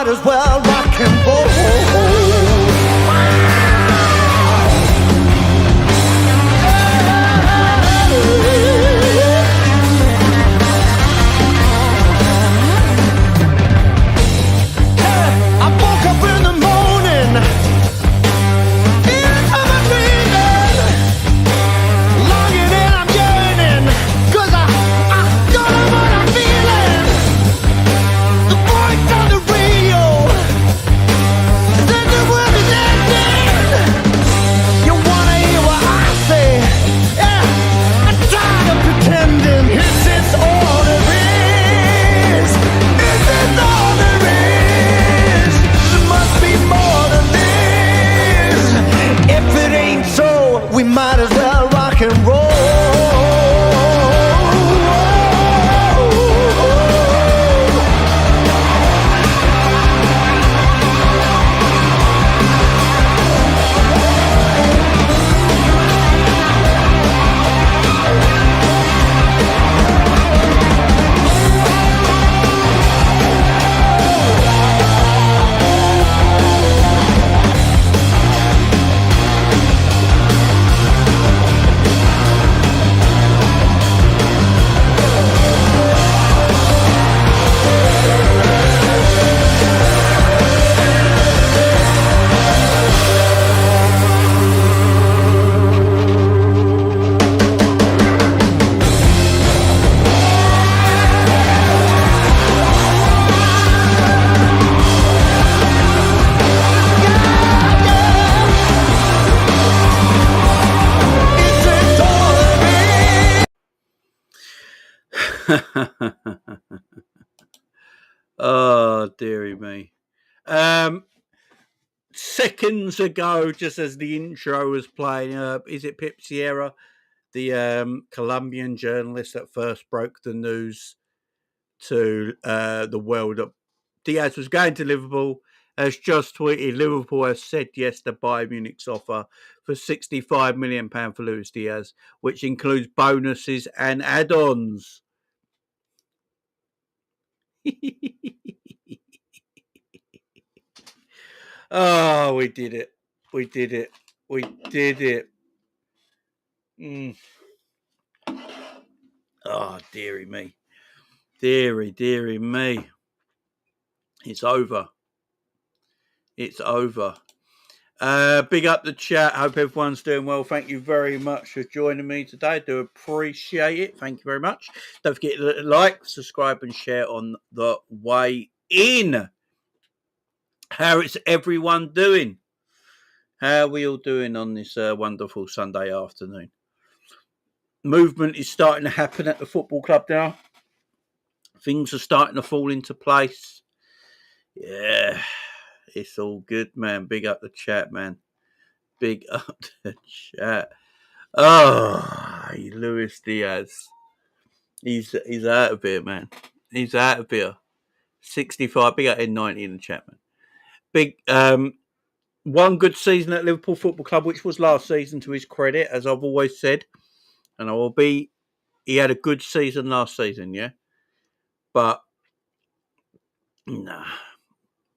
might as well rock and roll. Might as well rock and roll. Oh, dearie me. Seconds ago, just as the intro was playing, is it Pip Sierra, the Colombian journalist that first broke the news to the world that Diaz was going to Liverpool, has just tweeted, Liverpool has said yes to Bayern Munich's offer for £65 million for Luis Diaz, which includes bonuses and add-ons. Oh, we did it. We did it. We did it. Oh, dearie me. Dearie me. It's over. It's over. Big up the chat. Hope everyone's doing well. Thank you very much for joining me today. I do appreciate it. Thank you very much. Don't forget to like, subscribe, and share on the way in. How is everyone doing? How are we all doing on this wonderful Sunday afternoon? Movement is starting to happen at the football club now. Things are starting to fall into place. Yeah, it's all good, man. Big up the chat, man. Big up the chat. Oh, Luis Diaz. He's out of here, man. He's out of here. 65. Big up N90 in the chat, man. Big one good season at Liverpool Football Club, which was last season, to his credit, as I've always said. And he had a good season last season, yeah? But, nah.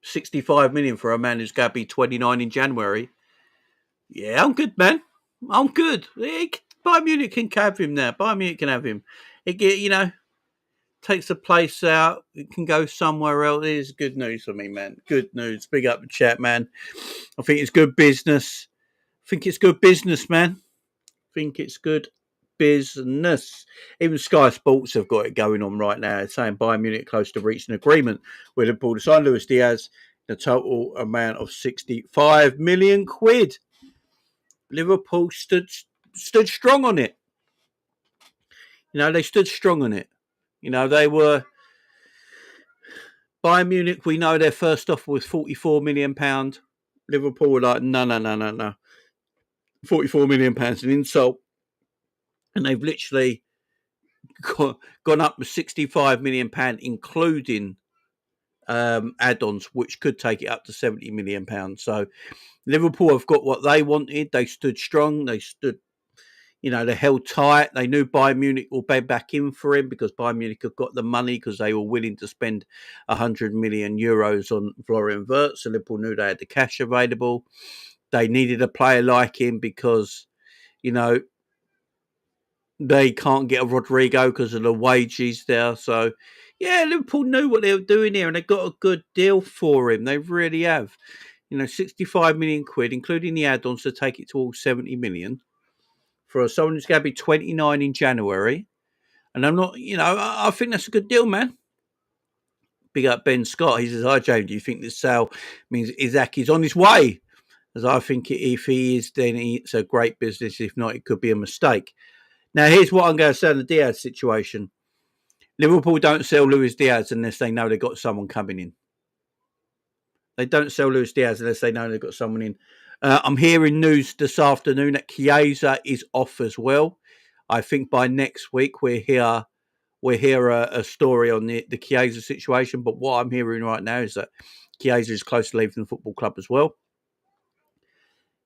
65 million for a man who's going to be 29 in January. Yeah, I'm good, man. I'm good. Bayern Munich can have him now. Bayern Munich can have him. Takes the place out. It can go somewhere else. It is good news for me, man. Good news. Big up the chat, man. I think it's good business. Man. I think it's good business. Even Sky Sports have got it going on right now. It's saying Bayern Munich close to reaching an agreement with Liverpool to sign Luis Diaz in a total amount of 65 million quid. Liverpool stood strong on it. They stood strong on it. They were... Bayern Munich, we know their first offer was £44 million. Liverpool were like, no. £44 million an insult. And they've literally gone up to £65 million, including add-ons, which could take it up to £70 million. So Liverpool have got what they wanted. They stood strong. They stood, You know, they're held tight. They knew Bayern Munich will be back in for him because Bayern Munich have got the money because they were willing to spend 100 million euros on Florian Wirtz. So Liverpool knew they had the cash available. They needed a player like him because, you know, they can't get a Rodrigo because of the wages there. So, yeah, Liverpool knew what they were doing here and they got a good deal for him. They really have. You know, 65 million quid, including the add-ons to take it to all 70 million. For someone who's going to be 29 in January. And I'm not, you know, I think that's a good deal, man. Big up Ben Scott. He says, hi, James, do you think this sale means Isak is on his way? As I think if he is, then it's a great business. If not, it could be a mistake. Now, here's what I'm going to say on the Diaz situation. Liverpool don't sell Luis Diaz unless they know they've got someone coming in. They don't sell Luis Diaz unless they know they've got someone in. I'm hearing news this afternoon that Chiesa is off as well. I think by next week we'll hear a story on the Chiesa situation. But what I'm hearing right now is that Chiesa is close to leaving the football club as well.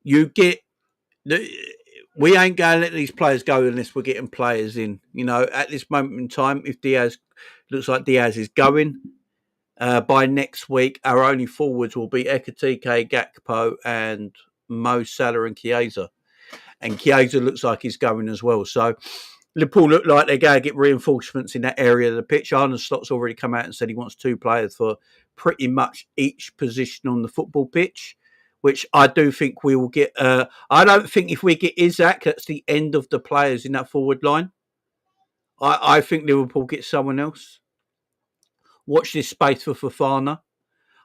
We ain't going to let these players go unless we're getting players in. You know, at this moment in time, if Diaz looks like Diaz is going, by next week, our only forwards will be Ekitike, Gakpo, and Mo Salah and Chiesa. And Chiesa looks like he's going as well. So Liverpool look like they're going to get reinforcements in that area of the pitch. Arne Slott's already come out and said he wants 2 players for pretty much each position on the football pitch, which I do think we will get. I don't think if we get Isak, that's the end of the players in that forward line. I think Liverpool get someone else. Watch this space for Fofana.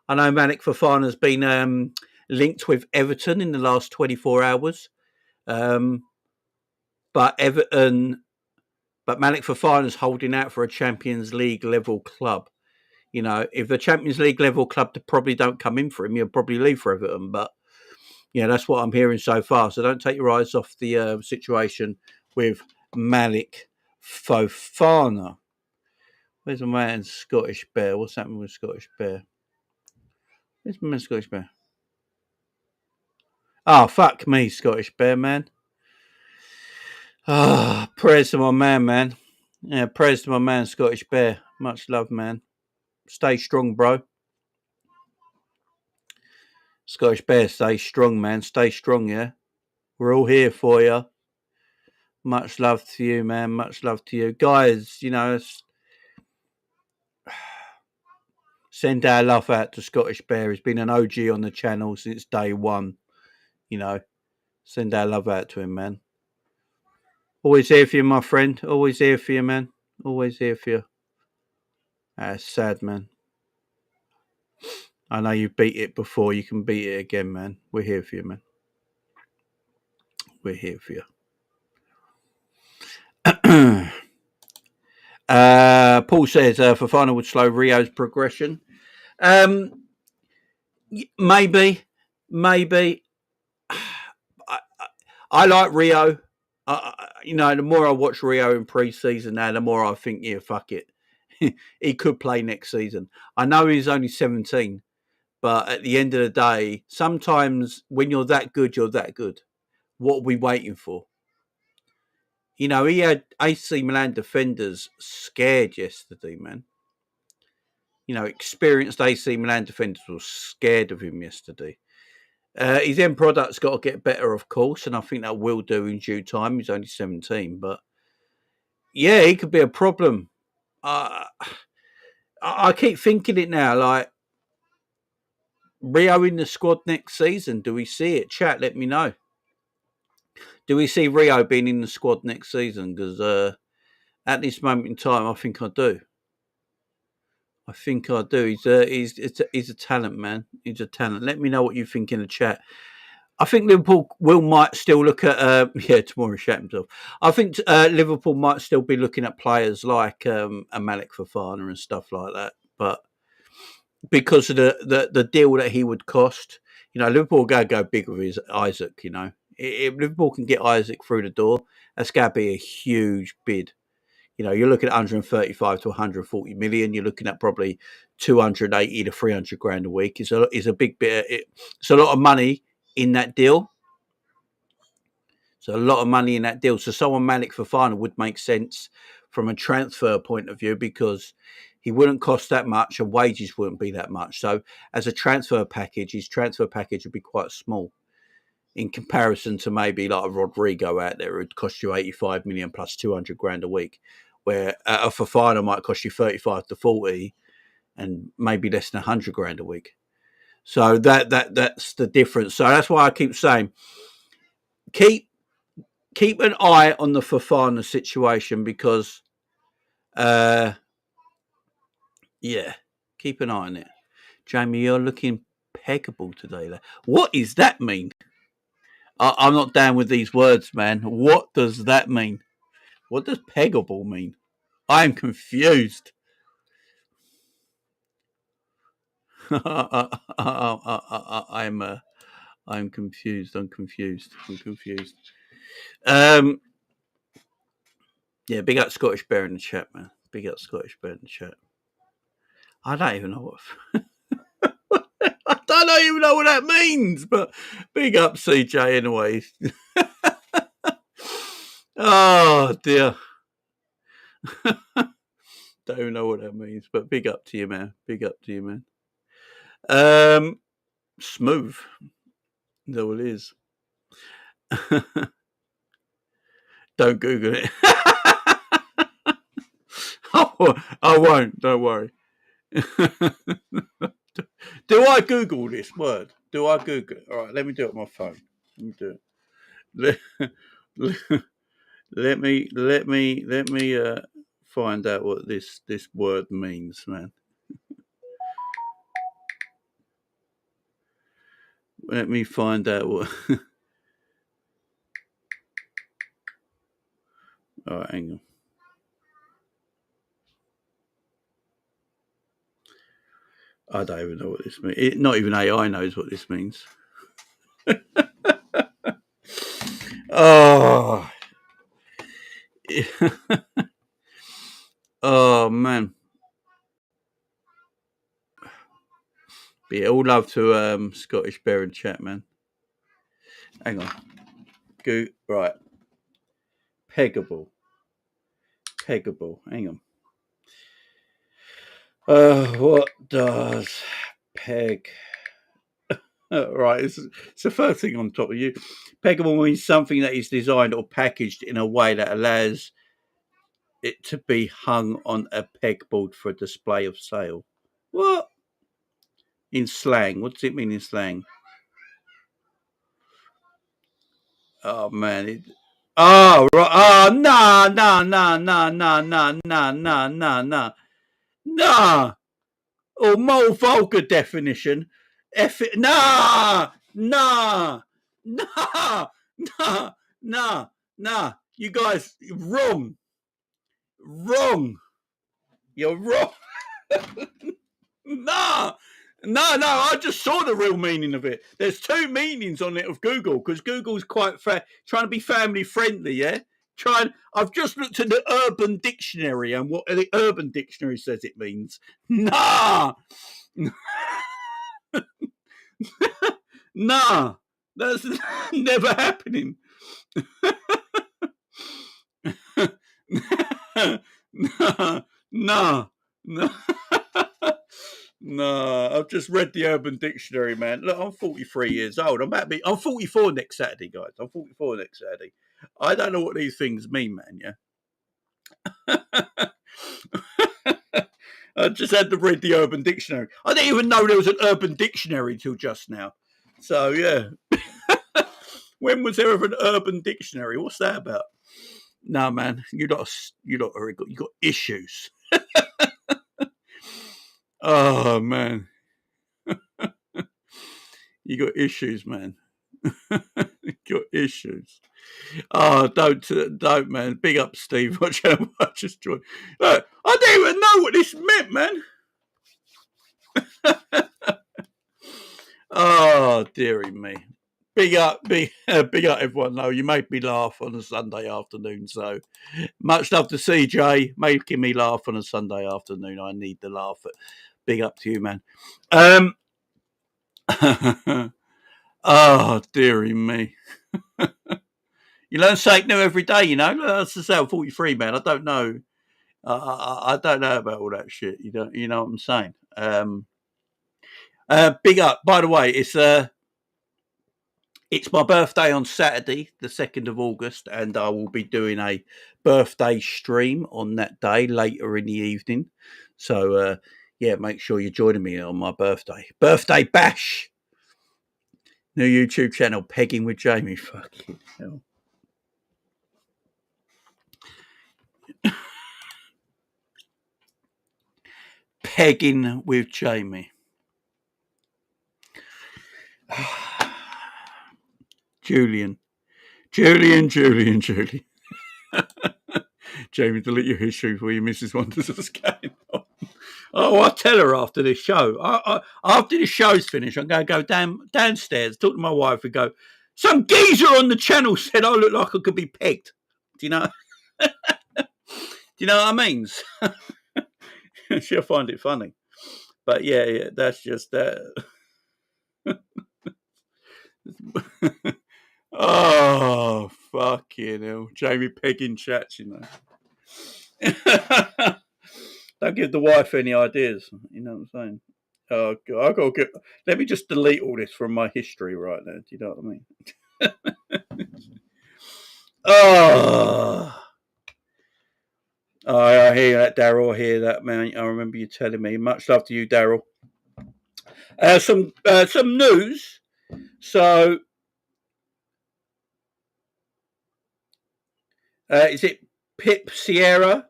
I know Malik Fofana's been linked with Everton in the last 24 hours. But Malik Fofana's holding out for a Champions League level club. You know, if the Champions League level club probably don't come in for him, he'll probably leave for Everton. But, yeah, that's what I'm hearing so far. So don't take your eyes off the situation with Malik Fofana. Where's my man Scottish Bear? What's happening with Scottish Bear? Where's my man Scottish Bear? Oh, fuck me, Scottish Bear, man. Ah, prayers to my man. Yeah, prayers to my man, Scottish Bear. Much love, man. Stay strong, bro. Scottish Bear, stay strong, man. Stay strong, yeah? We're all here for you. Much love to you, man. Much love to you. Guys, you know, send our love out to Scottish Bear. He's been an OG on the channel since day one. You know, send our love out to him, man. Always here for you, my friend. Always here for you, man. Always here for you. That's sad, man. I know you beat it before. You can beat it again, man. We're here for you, man. We're here for you. Paul says Fofana would slow Rio's progression. Maybe. I like Rio. You know, the more I watch Rio in pre-season now, the more I think, yeah, fuck it. He could play next season. I know he's only 17, but at the end of the day, sometimes when you're that good, you're that good. What are we waiting for? You know, he had AC Milan defenders scared yesterday, man. You know, experienced AC Milan defenders were scared of him yesterday. His end product's got to get better, of course, and I think that will do in due time. He's only 17, but yeah, he could be a problem. I keep thinking it now, like Rio in the squad next season. Do we see it? Chat, let me know. Do we see Rio being in the squad next season? Because at this moment in time, I think I do. He's a talent, man. He's a talent. Let me know what you think in the chat. I think Liverpool might still look at tomorrow shat himself. I think Liverpool might still be looking at players like a Malik Fofana and stuff like that, but because of the deal that he would cost, you know, Liverpool are going to go big with his Isak. You know, if Liverpool can get Isak through the door, that's going to be a huge bid. You know, you're looking at 135 to 140 million. You're looking at probably 280 to 300 grand a week. It's a big bit. It's a lot of money in that deal. So a lot of money in that deal. So someone Malik Fofana would make sense from a transfer point of view because he wouldn't cost that much and wages wouldn't be that much. So as a transfer package, his transfer package would be quite small in comparison to maybe like a Rodrigo out there who'd cost you 85 million plus 200 grand a week, where a Fofana might cost you 35 to 40 and maybe less than 100 grand a week. So that's the difference. So that's why I keep saying keep an eye on the Fofana situation because keep an eye on it. Jamie, you're looking peggable today. What does that mean? I'm not down with these words, man. What does that mean? What does peggable mean? I'm confused. I'm confused. I'm confused. Yeah, big up Scottish Bear in the chat, man. Big up Scottish Bear in the chat. I don't even know what. I don't even know what that means, but big up CJ anyway. Oh dear. Don't even know what that means, but big up to you, man. Big up to you, man. Smooth. Though it is. Don't Google it. I won't. Don't worry. Do I Google this word? Do I Google it? All right, let me do it on my phone. Let me do it. Let me find out what this word means, man. Let me find out what. All right, hang on. I don't even know what this means. Not even AI knows what this means. Oh. Oh, man. But yeah, all love to Scottish Bear and chat, man. Hang on. Right. Peggable. Hang on. What does peg? Right, it's the first thing on top of you. Peggable means something that is designed or packaged in a way that allows it to be hung on a pegboard for display of sale. What? In slang. What does it mean in slang? Oh, man. Oh, right. Oh, nah. Nah. Or more vulgar definition. Nah. You guys, wrong. You're wrong. No, I just saw the real meaning of it. There's two meanings on it of Google because Google's quite trying to be family friendly, yeah? I've just looked at the Urban Dictionary and what the Urban Dictionary says it means. Nah! Nah! That's never happening. No. No, I've just read the Urban Dictionary, man. Look, I'm 43 years old. I'm 44 next Saturday, guys. I'm 44 next Saturday. I don't know what these things mean, man, yeah? I just had to read the Urban Dictionary. I didn't even know there was an Urban Dictionary till just now. So, yeah. When was there ever an Urban Dictionary? What's that about? No, man, you got issues. Oh, man. You got issues, man. You got issues. Oh, don't, man. Big up, Steve. Watch how much just joined. Look, I didn't even know what this meant, man. Oh, dearie me. Big up, everyone. No, you made me laugh on a Sunday afternoon. So much love to CJ, making me laugh on a Sunday afternoon. I need the laugh. Big up to you, man. Oh, dearie me. You learn something new every day, you know. That's the say, I'm 43, man. I don't know. I don't know about all that shit. You know what I'm saying? Big up. By the way, it's my birthday on Saturday, the 2nd of August, and I will be doing a birthday stream on that day later in the evening. So, yeah, make sure you're joining me on my birthday. Birthday bash. New YouTube channel, Pegging with Jamie. Fucking hell. Pegging with Jamie. Julian. Jamie, delete your history before your missus wonders what's going on. Oh, I'll tell her after this show. After the show's finished, I'm going to go downstairs, talk to my wife and go, some geezer on the channel said I look like I could be pegged. Do you know? Do you know what I mean? She'll find it funny. But yeah, that's just that. Oh, fucking hell. Jamie pegging chats, you know. Don't give the wife any ideas. You know what I'm saying? Oh, God. I gotta get. Let me just delete all this from my history right now. Do you know what I mean? Oh. I hear that, Daryl. I hear that, man. I remember you telling me. Much love to you, Daryl. Some news. So, is it Pip Sierra?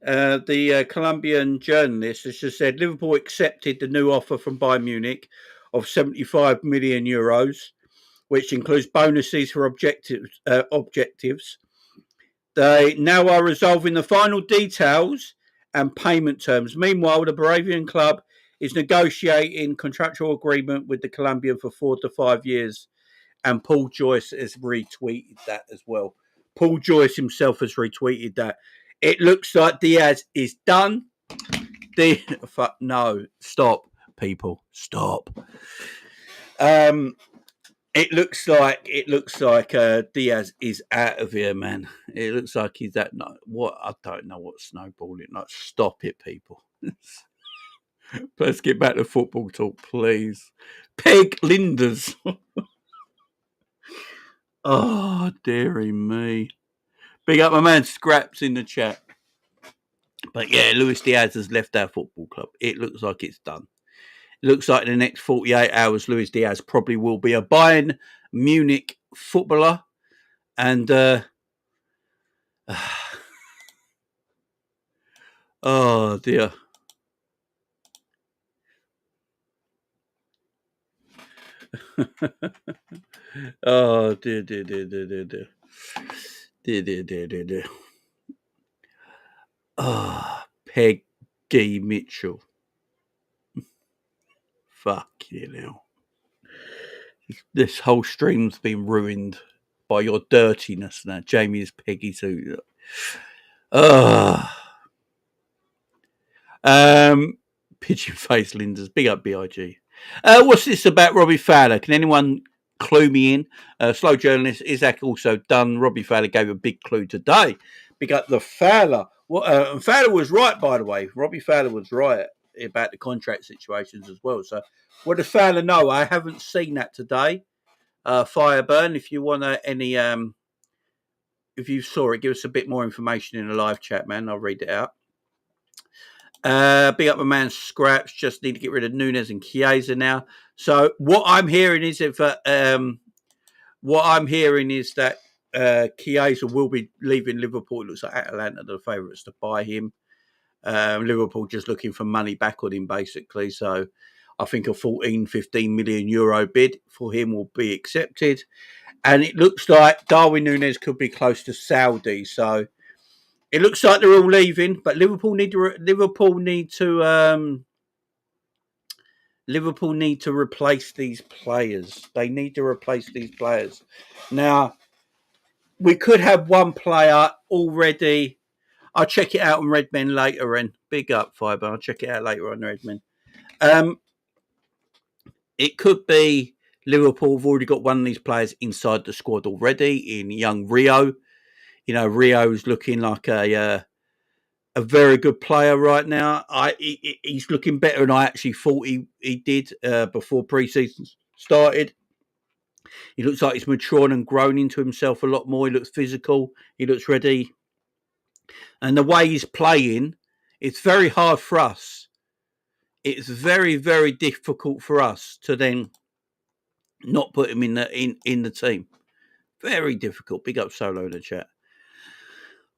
The Colombian journalist has just said Liverpool accepted the new offer from Bayern Munich of 75 million euros, which includes bonuses for objectives. They now are resolving the final details and payment terms. Meanwhile, the Bavarian club is negotiating contractual agreement with the Colombian for 4 to 5 years, and Paul Joyce has retweeted that as well. Paul Joyce himself has retweeted that. It looks like Diaz is done. No, stop, people, stop. It looks like Diaz is out of here, man. It looks like he's at I don't know what snowballing. Like, stop it, people. Let's get back to football talk, please. Peg Linders. Oh, dearie me. Big up my man Scraps in the chat. But yeah, Luis Diaz has left our football club. It looks like it's done. It looks like in the next 48 hours, Luis Diaz probably will be a Bayern Munich footballer. And oh dear. Oh dear. Dear. Oh, Peggy Mitchell. Fucking hell. This whole stream's been ruined by your dirtiness now. Jamie is Peggy too. Pigeon face Linders. Big up BIG. What's this about Robbie Fowler? Can anyone clue me in? Slow journalist Isak also done. Robbie Fowler gave a big clue today. Big up the Fowler. Fowler was right, by the way. Robbie Fowler was right about the contract situations as well. So what does Fowler know? I haven't seen that today. Fireburn, if you want any if you saw it, give us a bit more information in the live chat, man. I'll read it out. Big up my man Scraps. Just need to get rid of Nunes and Chiesa now. So what I'm hearing is that Chiesa will be leaving Liverpool. It looks like Atalanta are the favourites to buy him. Liverpool just looking for money back on him, basically. So I think a 15 million euro bid for him will be accepted. And it looks like Darwin Nunes could be close to Saudi. So it looks like they're all leaving, but Liverpool need to replace these players. They need to replace these players. Now, we could have one player already. I'll check it out on Redmen later, and big up Fiber. I'll check it out later on Redmen. It could be Liverpool have already got one of these players inside the squad already in young Rio. You know, Rio's looking like a very good player right now. He's looking better than I actually thought he did before pre-season started. He looks like he's matured and grown into himself a lot more. He looks physical. He looks ready. And the way he's playing, it's very hard for us. It's very, very difficult for us to then not put him in the team. Very difficult. Big up Solo in the chat.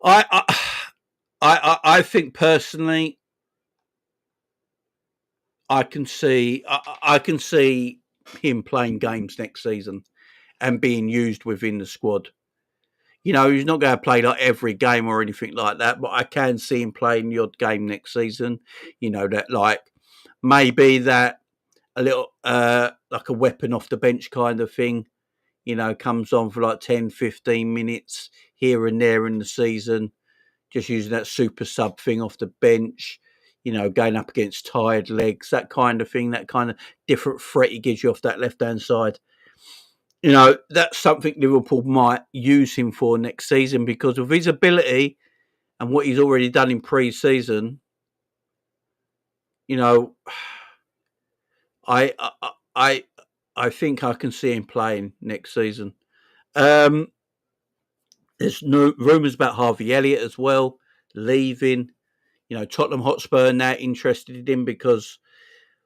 I think personally, I can see him playing games next season and being used within the squad. You know, he's not going to play like every game or anything like that, but I can see him playing the odd game next season. You know, that like maybe that a little like a weapon off the bench kind of thing. You know, comes on for like 10, 15 minutes here and there in the season, just using that super sub thing off the bench, you know, going up against tired legs, that kind of thing, that kind of different threat he gives you off that left-hand side. You know, that's something Liverpool might use him for next season because of his ability and what he's already done in pre-season. You know, I think I can see him playing next season. There's no rumours about Harvey Elliott as well leaving. You know, Tottenham Hotspur are now interested in him because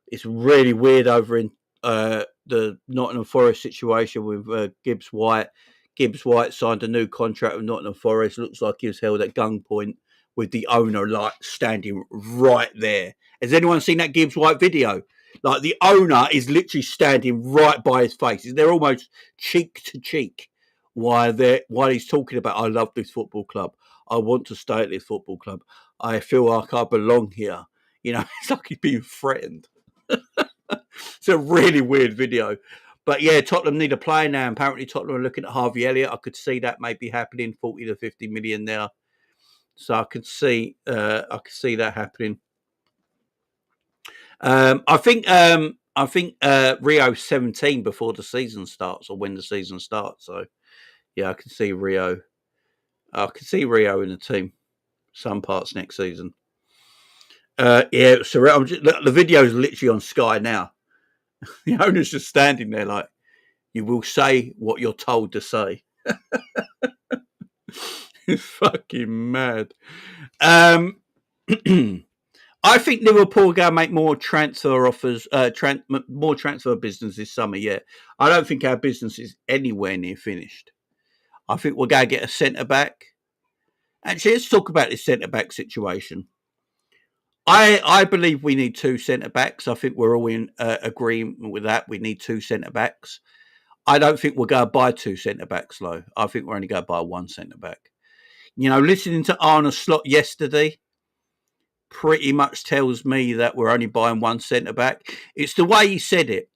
it's really weird over in the Nottingham Forest situation with Gibbs White. Gibbs White signed a new contract with Nottingham Forest. Looks like he was held at gunpoint with the owner like standing right there. Has anyone seen that Gibbs White video? Like the owner is literally standing right by his face. They're almost cheek to cheek while he's talking about, I love this football club. I want to stay at this football club. I feel like I belong here. You know, it's like he's being threatened. It's a really weird video. But yeah, Tottenham need a player now. Apparently Tottenham are looking at Harvey Elliott. I could see that maybe happening, 40 to 50 million there. So I could see that happening. I think Rio's 17 before the season starts or when the season starts. So yeah, I can see Rio. I can see Rio in the team some parts next season. Yeah, so the video is literally on Sky now. The owner's just standing there like, you will say what you're told to say. It's fucking mad. I think Liverpool are going to make more transfer offers, more transfer business this summer, yeah. I don't think our business is anywhere near finished. I think we're going to get a centre-back. Actually, let's talk about this centre-back situation. I believe we need two centre-backs. I think we're all in agreement with that. We need two centre-backs. I don't think we're going to buy two centre-backs, though. I think we're only going to buy one centre-back. You know, listening to Arne Slot yesterday pretty much tells me that we're only buying one centre-back. It's the way he said it.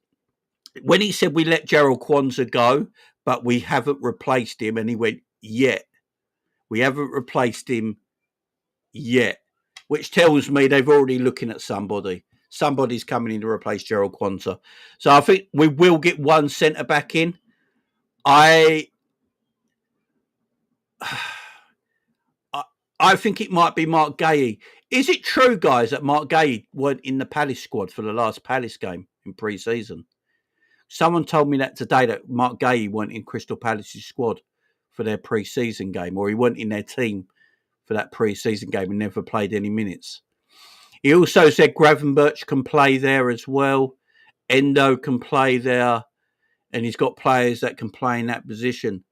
When he said we let Gerald Kwanzaa go, but we haven't replaced him, and he went, yet. We haven't replaced him yet. Which tells me they've already looking at somebody. Somebody's coming in to replace Gerald Kwanzaa. So I think we will get one centre-back in. I think it might be Mark Gahey. Is it true, guys, that Mark Gahey weren't in the Palace squad for the last Palace game in pre-season? Someone told me that today, that Mark Gahey weren't in Crystal Palace's squad for their pre-season game, or he weren't in their team for that pre-season game and never played any minutes. He also said Gravenberch can play there as well. Endo can play there. And he's got players that can play in that position.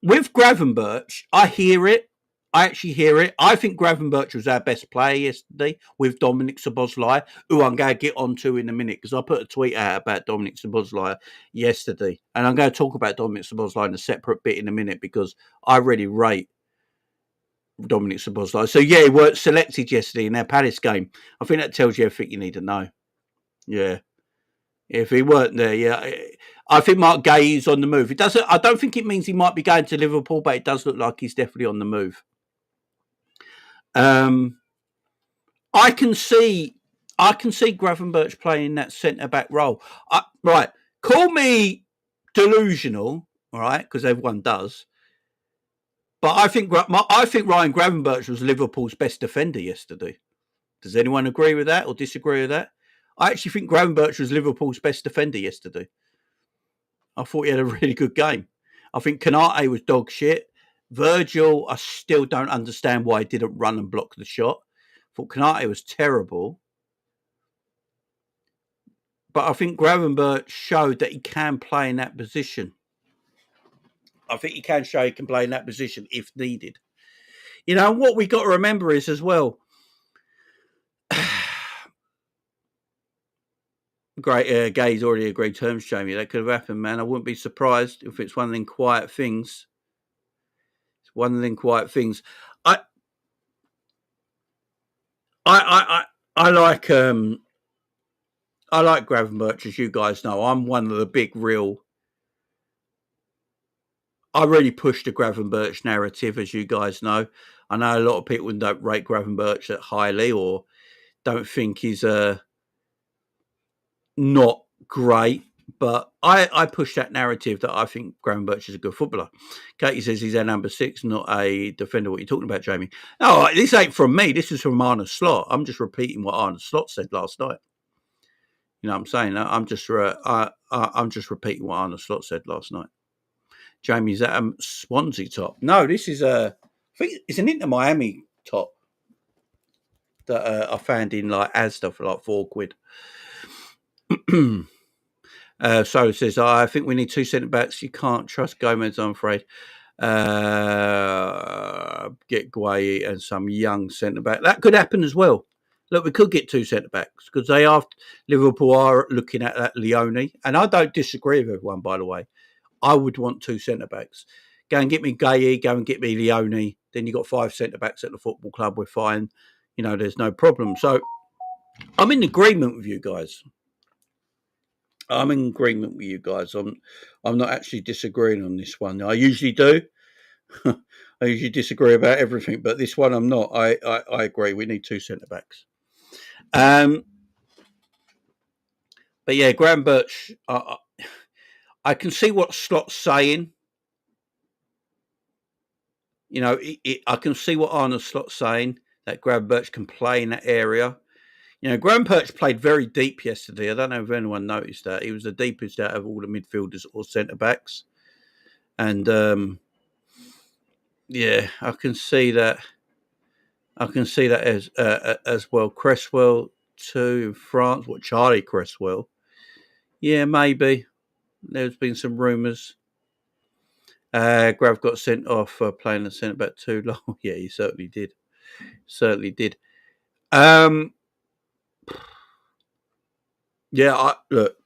With Gravenberch, I hear it. I actually hear it. I think Gravenberch was our best player yesterday with Dominik Szoboszlai, who I'm going to get onto in a minute because I put a tweet out about Dominik Szoboszlai yesterday. And I'm going to talk about Dominik Szoboszlai in a separate bit in a minute because I really rate Dominik Szoboszlai. So yeah, he weren't selected yesterday in their Palace game. I think that tells you everything you need to know. Yeah. If he weren't there, yeah. I think Mark Gahey's on the move. It doesn't. I don't think it means he might be going to Liverpool, but it does look like he's definitely on the move. I can see Gravenberch playing that centre back role. Right. Call me delusional, all right, because everyone does. But I think Ryan Gravenberch was Liverpool's best defender yesterday. Does anyone agree with that or disagree with that? I actually think Gravenberch was Liverpool's best defender yesterday. I thought he had a really good game. I think Kanate was dog shit. Virgil, I still don't understand why he didn't run and block the shot. I thought Kanate was terrible. But I think Gravenberch showed that he can play in that position. I think he can show he can play in that position if needed. You know, what we got to remember is as well, great, Gay's already agreed terms, Jamie. That could have happened, man. I wouldn't be surprised if it's one of them quiet things. It's one of them quiet things. I like Gravenberch, as you guys know. I'm one of the big real. I really push the Gravenberch narrative, as you guys know. I know a lot of people don't rate Gravenberch that highly or don't think he's not great, but I push that narrative that I think Gravenberch is a good footballer. Katie says he's our number 6, not a defender. What are you talking about, Jamie? No, this ain't from me. This is from Arne Slot. I'm just repeating what Arne Slot said last night. You know what I'm saying? I'm just repeating what Arne Slot said last night. Jamie's at a Swansea top. No, this is I think it's an Inter Miami top that I found in like Asda for like £4. So it says, I think we need 2 centre backs. You can't trust Gomez, I'm afraid. Get Gueye and some young centre back. That could happen as well. Look, we could get 2 centre backs because Liverpool are looking at that Leone, and I don't disagree with everyone, by the way. I would want 2 centre backs. Go and get me Gueye, go and get me Leone. Then you've got 5 centre backs at the football club. We're fine. You know, there's no problem. So I'm in agreement with you guys. I'm in agreement with you guys. I'm not actually disagreeing on this one. I usually do. I usually disagree about everything, but this one I'm not. I agree. We need 2 centre backs. But yeah, Gravenberch. I can see what Slot's saying. You know, I can see what Arne Slot's saying, that Gravenberch can play in that area. You know, Gravenberch played very deep yesterday. I don't know if anyone noticed that. He was the deepest out of all the midfielders or centre-backs. And, yeah, I can see that. As well. Cresswell, too, in France. What, Charlie Cresswell? Yeah, maybe. There's been some rumours. Grav got sent off for playing the centre back too long. Yeah, he certainly did. Yeah, look,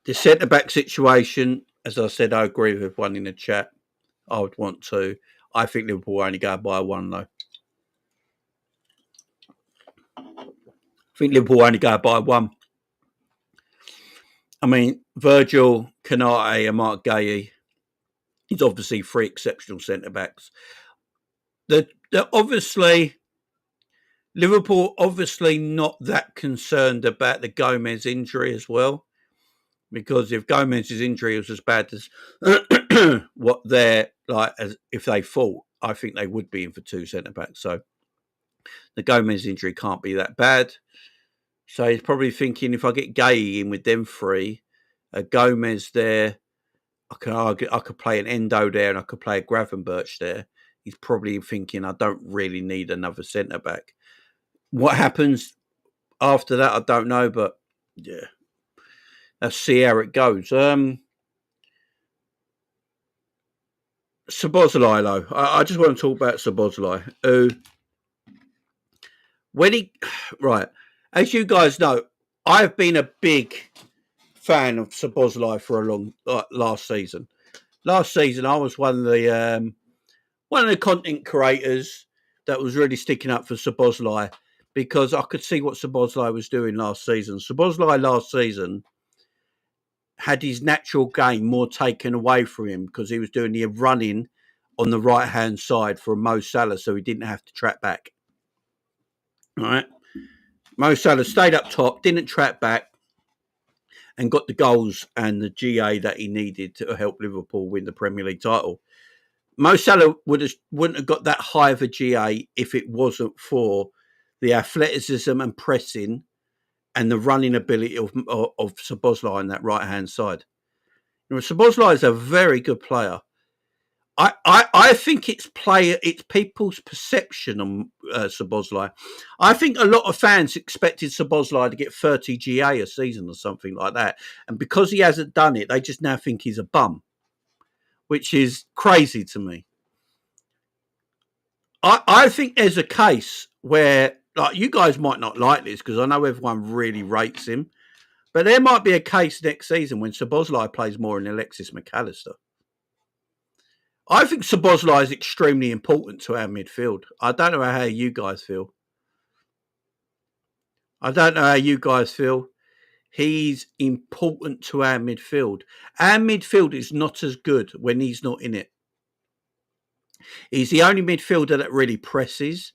the centre back situation, as I said, I agree with everyone in the chat. I would want to. I think Liverpool will only go by 1, though. I think Liverpool will only go by 1. I mean, Virgil, Kanate and Mark Gueye, he's obviously 3 exceptional centre-backs. Obviously, Liverpool obviously not that concerned about the Gomez injury as well, because if Gomez's injury was as bad as what they're like, as if they thought, I think they would be in for 2 centre-backs. So the Gomez injury can't be that bad. So he's probably thinking, if I get Gueye in with them 3, Gomez there, I could play an Endo there and I could play a Gravenberch there. He's probably thinking, I don't really need another centre-back. What happens after that, I don't know, but yeah, let's see how it goes. Szoboszlai, though. I just want to talk about Szoboszlai, who, right, as you guys know, I've been a big fan of Szoboszlai for last season. Last season, I was one of the content creators that was really sticking up for Szoboszlai because I could see what Szoboszlai was doing last season. Szoboszlai last season had his natural game more taken away from him because he was doing the running on the right-hand side for Mo Salah, so he didn't have to track back. All right. Mo Salah stayed up top, didn't track back, and got the goals and the GA that he needed to help Liverpool win the Premier League title. Mo Salah wouldn't have got that high of a GA if it wasn't for the athleticism and pressing and the running ability of Szoboszlai on that right-hand side. You know, Szoboszlai is a very good player. I think it's people's perception on Szoboszlai. I think a lot of fans expected Szoboszlai to get 30 GA a season or something like that. And because he hasn't done it, they just now think he's a bum, which is crazy to me. I think there's a case where, like, you guys might not like this because I know everyone really rates him, but there might be a case next season when Szoboszlai plays more than Alexis McAllister. I think Szoboszlai is extremely important to our midfield. I don't know how you guys feel. He's important to our midfield. Our midfield is not as good when he's not in it. He's the only midfielder that really presses.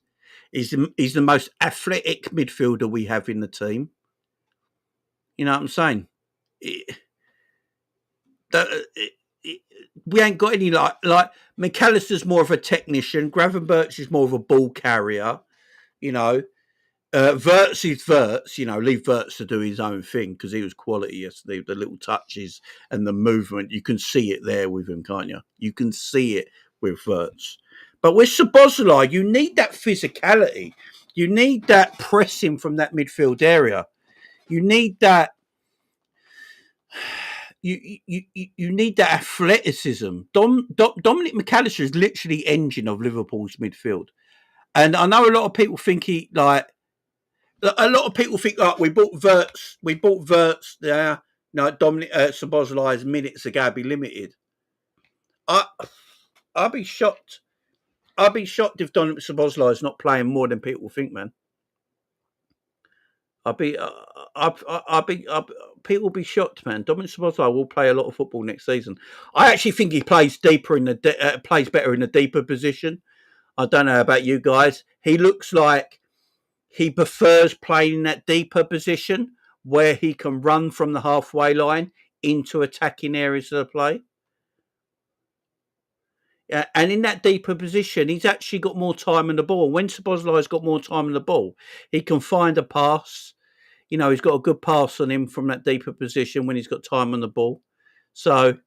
He's the most athletic midfielder we have in the team. You know what I'm saying? We ain't got any like McAllister's more of a technician. Gravenberch is more of a ball carrier. You know, Wirtz is Wirtz. You know, leave Wirtz to do his own thing because he was quality yesterday. The little touches and the movement, you can see it there with him, can't you? You can see it with Wirtz. But with Szoboszlai, you need that physicality. You need that pressing from that midfield area. You need that. You need that athleticism. Dominik McAllister is literally engine of Liverpool's midfield, and I know a lot of people think we bought Wirtz there. No, Dominik Szoboszlai's minutes are going to be limited. I'll be shocked. I'll be shocked if Dominik Szoboszlai is not playing more than people think, man. People will be shocked, man. Dominik Szoboszlai will play a lot of football next season. I actually think he plays plays better in a deeper position. I don't know about you guys. He looks like he prefers playing in that deeper position where he can run from the halfway line into attacking areas of the play. And in that deeper position, he's actually got more time on the ball. When Szoboszlai's got more time on the ball, he can find a pass. You know, he's got a good pass on him from that deeper position when he's got time on the ball. So,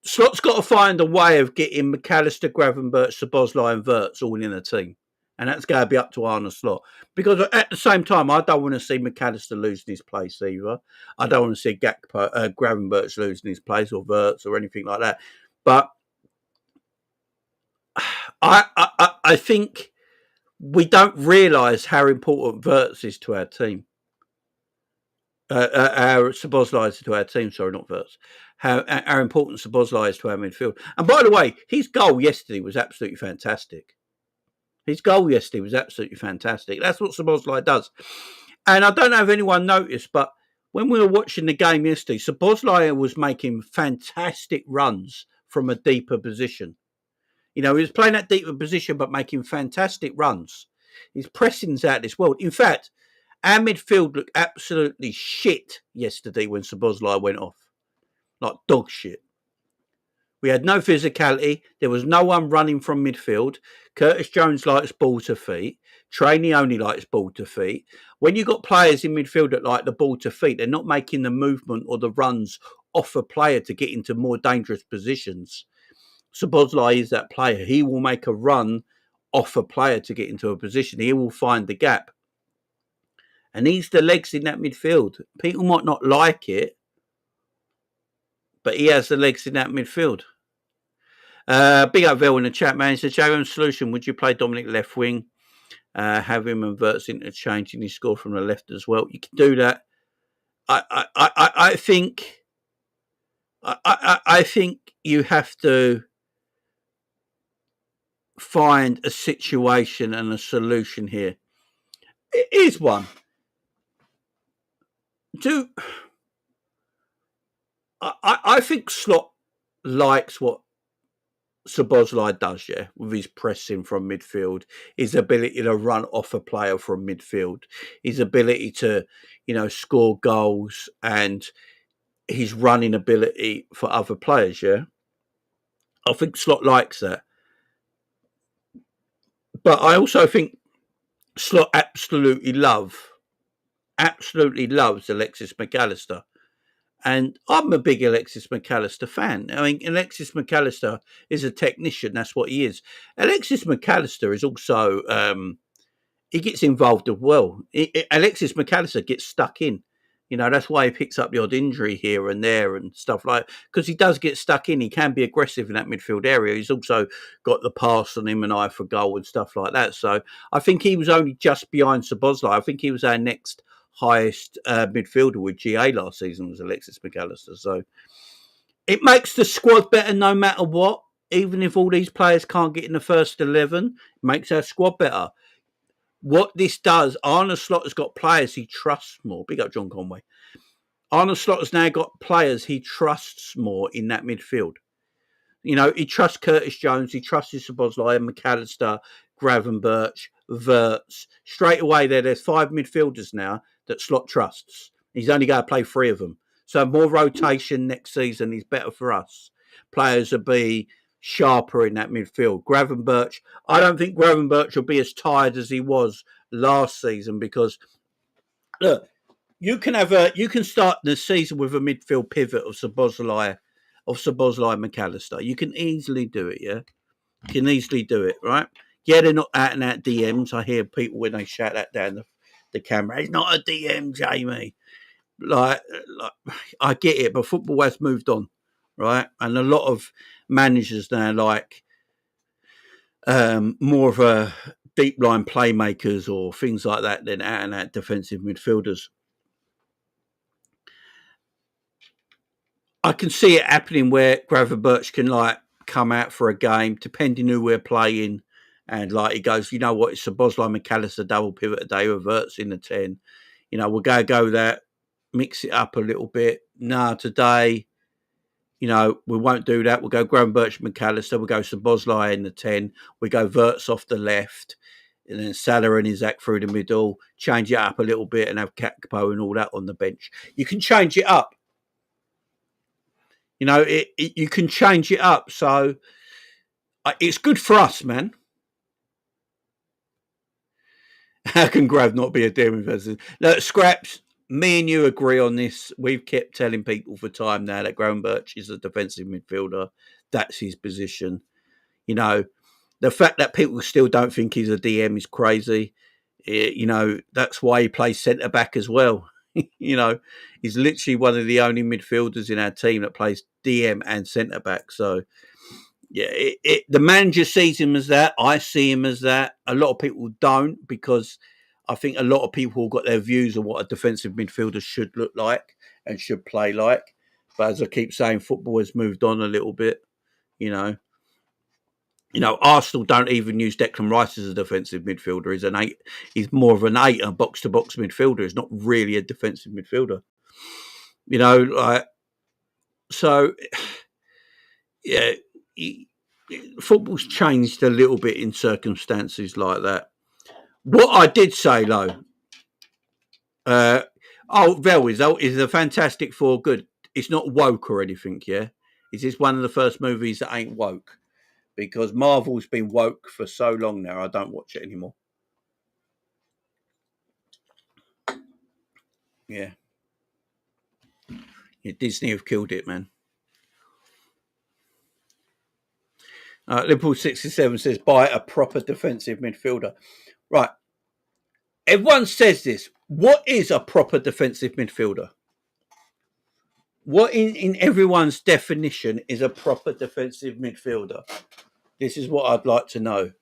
Slot's got to find a way of getting McAllister, Gravenberch, Szoboszlai and Wirtz all in a team. And that's going to be up to Arne Slot. Because at the same time, I don't want to see McAllister losing his place either. I don't want to see Gravenberch losing his place or Wirtz or anything like that. But I think we don't realise how important Wirtz is to our team. Our Szoboszlai is to our team, sorry, not Wirtz. How important Szoboszlai is to our midfield. And by the way, his goal yesterday was absolutely fantastic. That's what Szoboszlai does. And I don't know if anyone noticed, but when we were watching the game yesterday, Szoboszlai was making fantastic runs from a deeper position. You know, he was playing that deeper position, but making fantastic runs. His pressing's out of this world. In fact, our midfield looked absolutely shit yesterday when Szoboszlai went off. Like dog shit. We had no physicality. There was no one running from midfield. Curtis Jones likes ball to feet. Trainee only likes ball to feet. When you got players in midfield that like the ball to feet, they're not making the movement or the runs off a player to get into more dangerous positions. Szoboszlai is that player. He will make a run off a player to get into a position. He will find the gap. And he's the legs in that midfield. People might not like it, but he has the legs in that midfield. Big up Vel in the chat, man. It's a JM solution. Would you play Dominik left wing? Have him and Wirtz interchanging his score from the left as well. You can do that. I think you have to find a situation and a solution here. It is one. I think Slot likes what Szoboszlai does, yeah, with his pressing from midfield, his ability to run off a player from midfield, his ability to, you know, score goals and his running ability for other players, yeah? I think Slot likes that. But I also think Slot absolutely loves Alexis McAllister. And I'm a big Alexis McAllister fan. I mean, Alexis McAllister is a technician. That's what he is. Alexis McAllister is also, he gets involved as well. Alexis McAllister gets stuck in. You know, that's why he picks up the odd injury here and there and stuff like that. Because he does get stuck in. He can be aggressive in that midfield area. He's also got the pass on him and eye for goal and stuff like that. So I think he was only just behind Szoboszlai. I think he was our next highest midfielder with GA last season was Alexis McAllister. So it makes the squad better no matter what. Even if all these players can't get in the first 11, it makes our squad better. What this does, Arne Slot has got players he trusts more. Big up John Conway. Arne Slot has now got players he trusts more in that midfield. You know, he trusts Curtis Jones, he trusts Szoboszlai, McAllister, Gravenberch, Wirtz. Straight away there's 5 midfielders now that Slot trusts. He's only going to play 3 of them. So more rotation next season is better for us. Players will be sharper in that midfield. Gravenberch, I don't think Gravenberch will be as tired as he was last season because look, you can start the season with a midfield pivot of Szoboszlai McAllister. You can easily do it, yeah? You can easily do it, right? Yeah, they're not out and out DMs. I hear people when they shout that down the camera. It's not a DM, Jamie. Like I get it, but football has moved on, right? And a lot of managers now like more of a deep line playmakers or things like that than out and out defensive midfielders. I can see it happening where Gravenberch can like come out for a game, depending who we're playing, and like he goes, you know what, it's Szoboszlai McAllister double pivot a day with Wirtz in the 10. You know, we'll go that, mix it up a little bit. No, today, you know, we won't do that. We'll go Gravenberch McAllister, we'll go Szoboszlai in the 10, we go Wirtz off the left, and then Salah and Isak through the middle, change it up a little bit and have Kakpo and all that on the bench. You can change it up. You know, you can change it up. So it's good for us, man. How can Grav not be a DM investor? Look, Scraps, me and you agree on this. We've kept telling people for time now that Gravenberch is a defensive midfielder. That's his position. You know, the fact that people still don't think he's a DM is crazy. You know, that's why he plays centre-back as well. You know, he's literally one of the only midfielders in our team that plays DM and centre-back. So, yeah, the manager sees him as that. I see him as that. A lot of people don't, because I think a lot of people got their views on what a defensive midfielder should look like and should play like. But as I keep saying, football has moved on a little bit, you know. You know, Arsenal don't even use Declan Rice as a defensive midfielder. He's more of an 8, a box-to-box midfielder. He's not really a defensive midfielder. You know, like, so, yeah, football's changed a little bit in circumstances like that. What I did say, though, Velwiz is a Fantastic Four good. It's not woke or anything, yeah? Is this one of the first movies that ain't woke? Because Marvel's been woke for so long now, I don't watch it anymore. Yeah. Disney have killed it, man. Liverpool 67 says, buy a proper defensive midfielder. Right. Everyone says this. What is a proper defensive midfielder? What in everyone's definition is a proper defensive midfielder? This is what I'd like to know.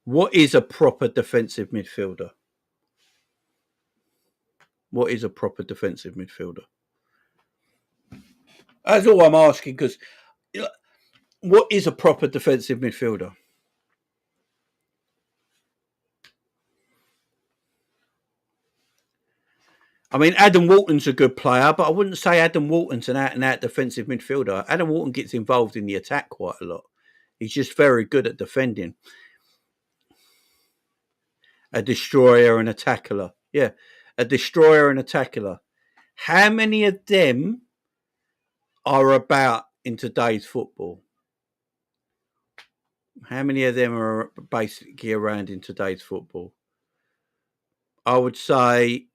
What is a proper defensive midfielder? What is a proper defensive midfielder? That's all I'm asking, because what is a proper defensive midfielder? I mean, Adam Walton's a good player, but I wouldn't say Adam Walton's an out-and-out defensive midfielder. Adam Walton gets involved in the attack quite a lot. He's just very good at defending. A destroyer and a tackler. Yeah, a destroyer and a tackler. How many of them are about in today's football? How many of them are basically around in today's football? I would say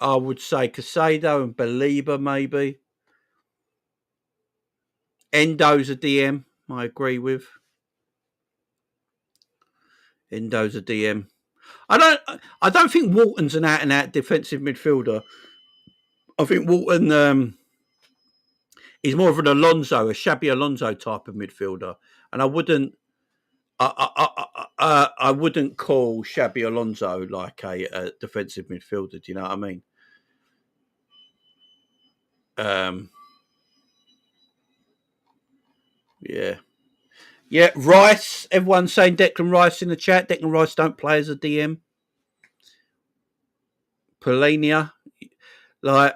Casado and Belieber maybe. Endo's a DM, I agree with. Endo's a DM. I don't think Walton's an out and out defensive midfielder. I think Walton is more of an Alonso, a Xabi Alonso type of midfielder, and I wouldn't call Xabi Alonso like a defensive midfielder. Do you know what I mean? Yeah. Rice. Everyone's saying Declan Rice in the chat. Declan Rice don't play as a DM. Polina, like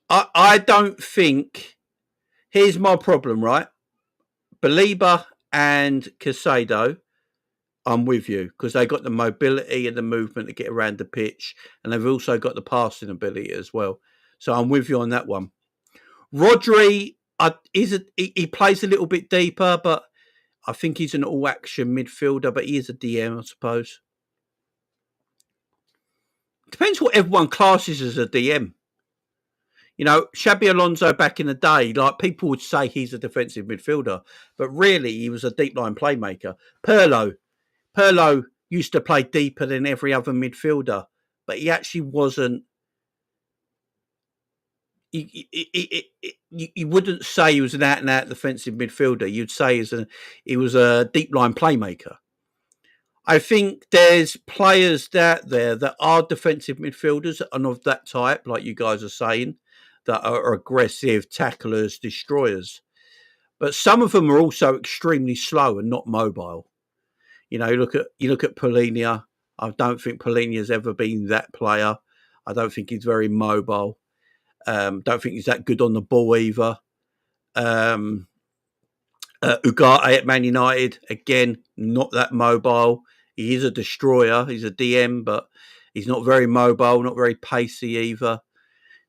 I don't think. Here's my problem, right? Belieber and Casado, I'm with you because they got the mobility and the movement to get around the pitch, and they've also got the passing ability as well. So I'm with you on that one. Rodri, he plays a little bit deeper, but I think he's an all-action midfielder, but he is a DM, I suppose. Depends what everyone classes as a DM. You know, Xabi Alonso back in the day, like people would say he's a defensive midfielder, but really he was a deep line playmaker. Pirlo used to play deeper than every other midfielder, but he actually wasn't. You wouldn't say he was an out and out defensive midfielder. You'd say he was a deep line playmaker. I think there's players out there that are defensive midfielders and of that type, like you guys are saying, that are aggressive tacklers, destroyers. But some of them are also extremely slow and not mobile. You know, you look at Polina. I don't think Polina's ever been that player. I don't think he's very mobile. Don't think he's that good on the ball either. Ugarte at Man United, again, not that mobile. He is a destroyer. He's a DM, but he's not very mobile, not very pacey either.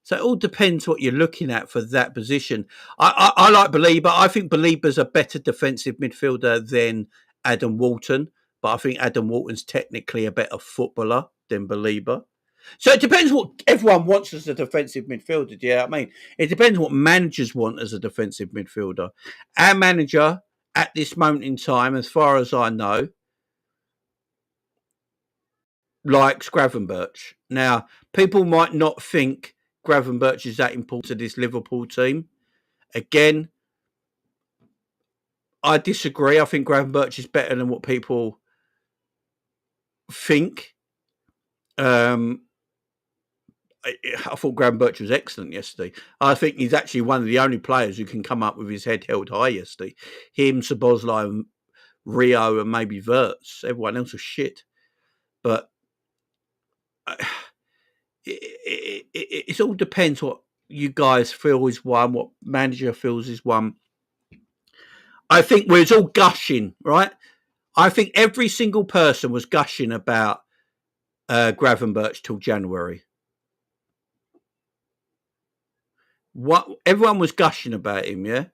So it all depends what you're looking at for that position. I like Belieber. I think Belieber's a better defensive midfielder than Adam Walton, but I think Adam Walton's technically a better footballer than Belieber. So it depends what everyone wants as a defensive midfielder. Do you know what I mean? It depends what managers want as a defensive midfielder. Our manager at this moment in time, as far as I know, likes Gravenberch. Now, people might not think Gravenberch is that important to this Liverpool team. Again, I disagree. I think Gravenberch is better than what people think. I thought Gravenberch was excellent yesterday. I think he's actually one of the only players who can come up with his head held high yesterday. Him, Szoboszlai, and Rio, and maybe Wirtz. Everyone else was shit. But it all depends what you guys feel is one, what manager feels is one. I think we're all gushing, right? I think every single person was gushing about Gravenberch till January. Everyone was gushing about him, yeah?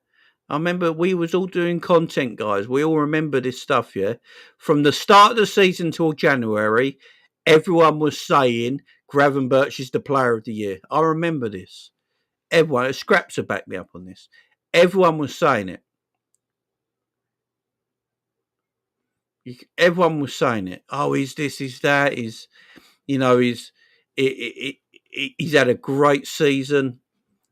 I remember we was all doing content, guys. We all remember this stuff, yeah? From the start of the season till January, everyone was saying Gravenberch is the player of the year. I remember this. Everyone, Scraps have backed me up on this. Everyone was saying it. Everyone was saying it. Oh, he's this, he's that. He's had a great season,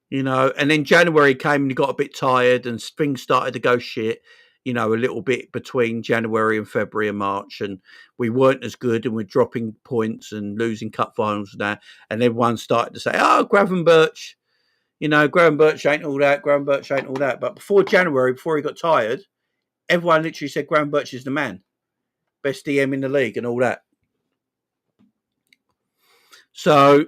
you know. And then January came and he got a bit tired and things started to go shit, you know, a little bit between January and February and March. And we weren't as good and we're dropping points and losing cup finals and that. And everyone started to say, oh, Gravenberch, you know, Gravenberch ain't all that. Gravenberch ain't all that. But before January, before he got tired, everyone literally said Gravenberch is the man. Best DM in the league and all that. So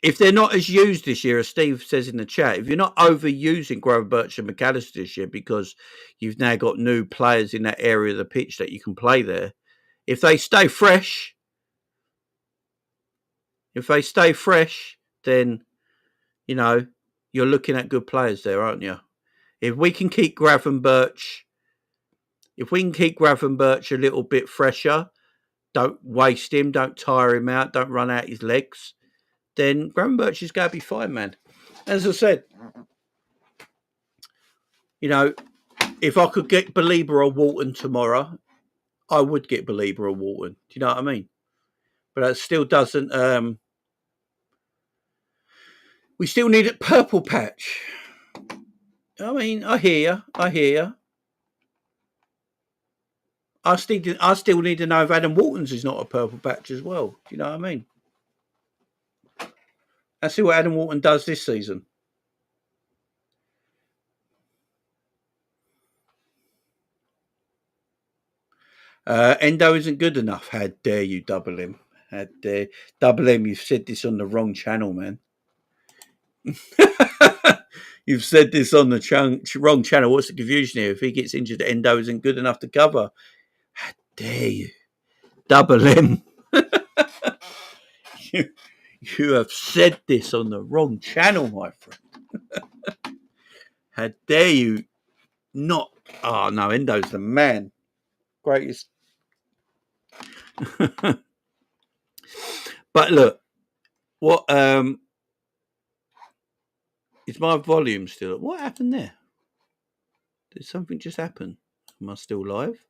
if they're not as used this year, as Steve says in the chat, if you're not overusing Gravenberch and McAllister this year because you've now got new players in that area of the pitch that you can play there, if they stay fresh If they stay fresh, then, you know, you're looking at good players there, aren't you? If we can keep Gravenberch, a little bit fresher, don't waste him, don't tire him out, don't run out his legs, then Gravenberch is going to be fine, man. As I said, you know, if I could get Belieber or Walton tomorrow, I would get Belieber or Walton. Do you know what I mean? But that still doesn't. We still need a purple patch. I mean, I hear you. I still need to know if Adam Walton's is not a purple patch as well. Do you know what I mean? Let's see what Adam Walton does this season. Endo isn't good enough. How dare you double him? How dare double him? You've said this on the wrong channel, man. You've said this on the wrong channel. What's the confusion here? If he gets injured, Endo isn't good enough to cover. How dare you? Double him. You have said this on the wrong channel, my friend. How dare you not? Oh, no, Endo's the man. Greatest. But look, what is my volume still? What happened there? Did something just happen? Am I still live?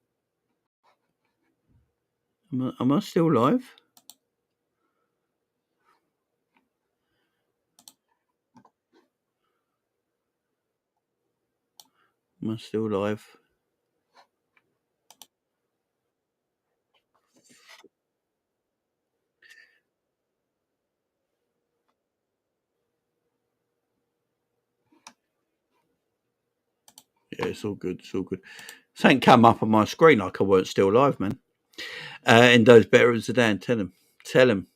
Am I still live? Am I still live? Yeah, it's all good. It's all good. Something come up on my screen like I weren't still live, man. Endo's better as Zidane. Tell him.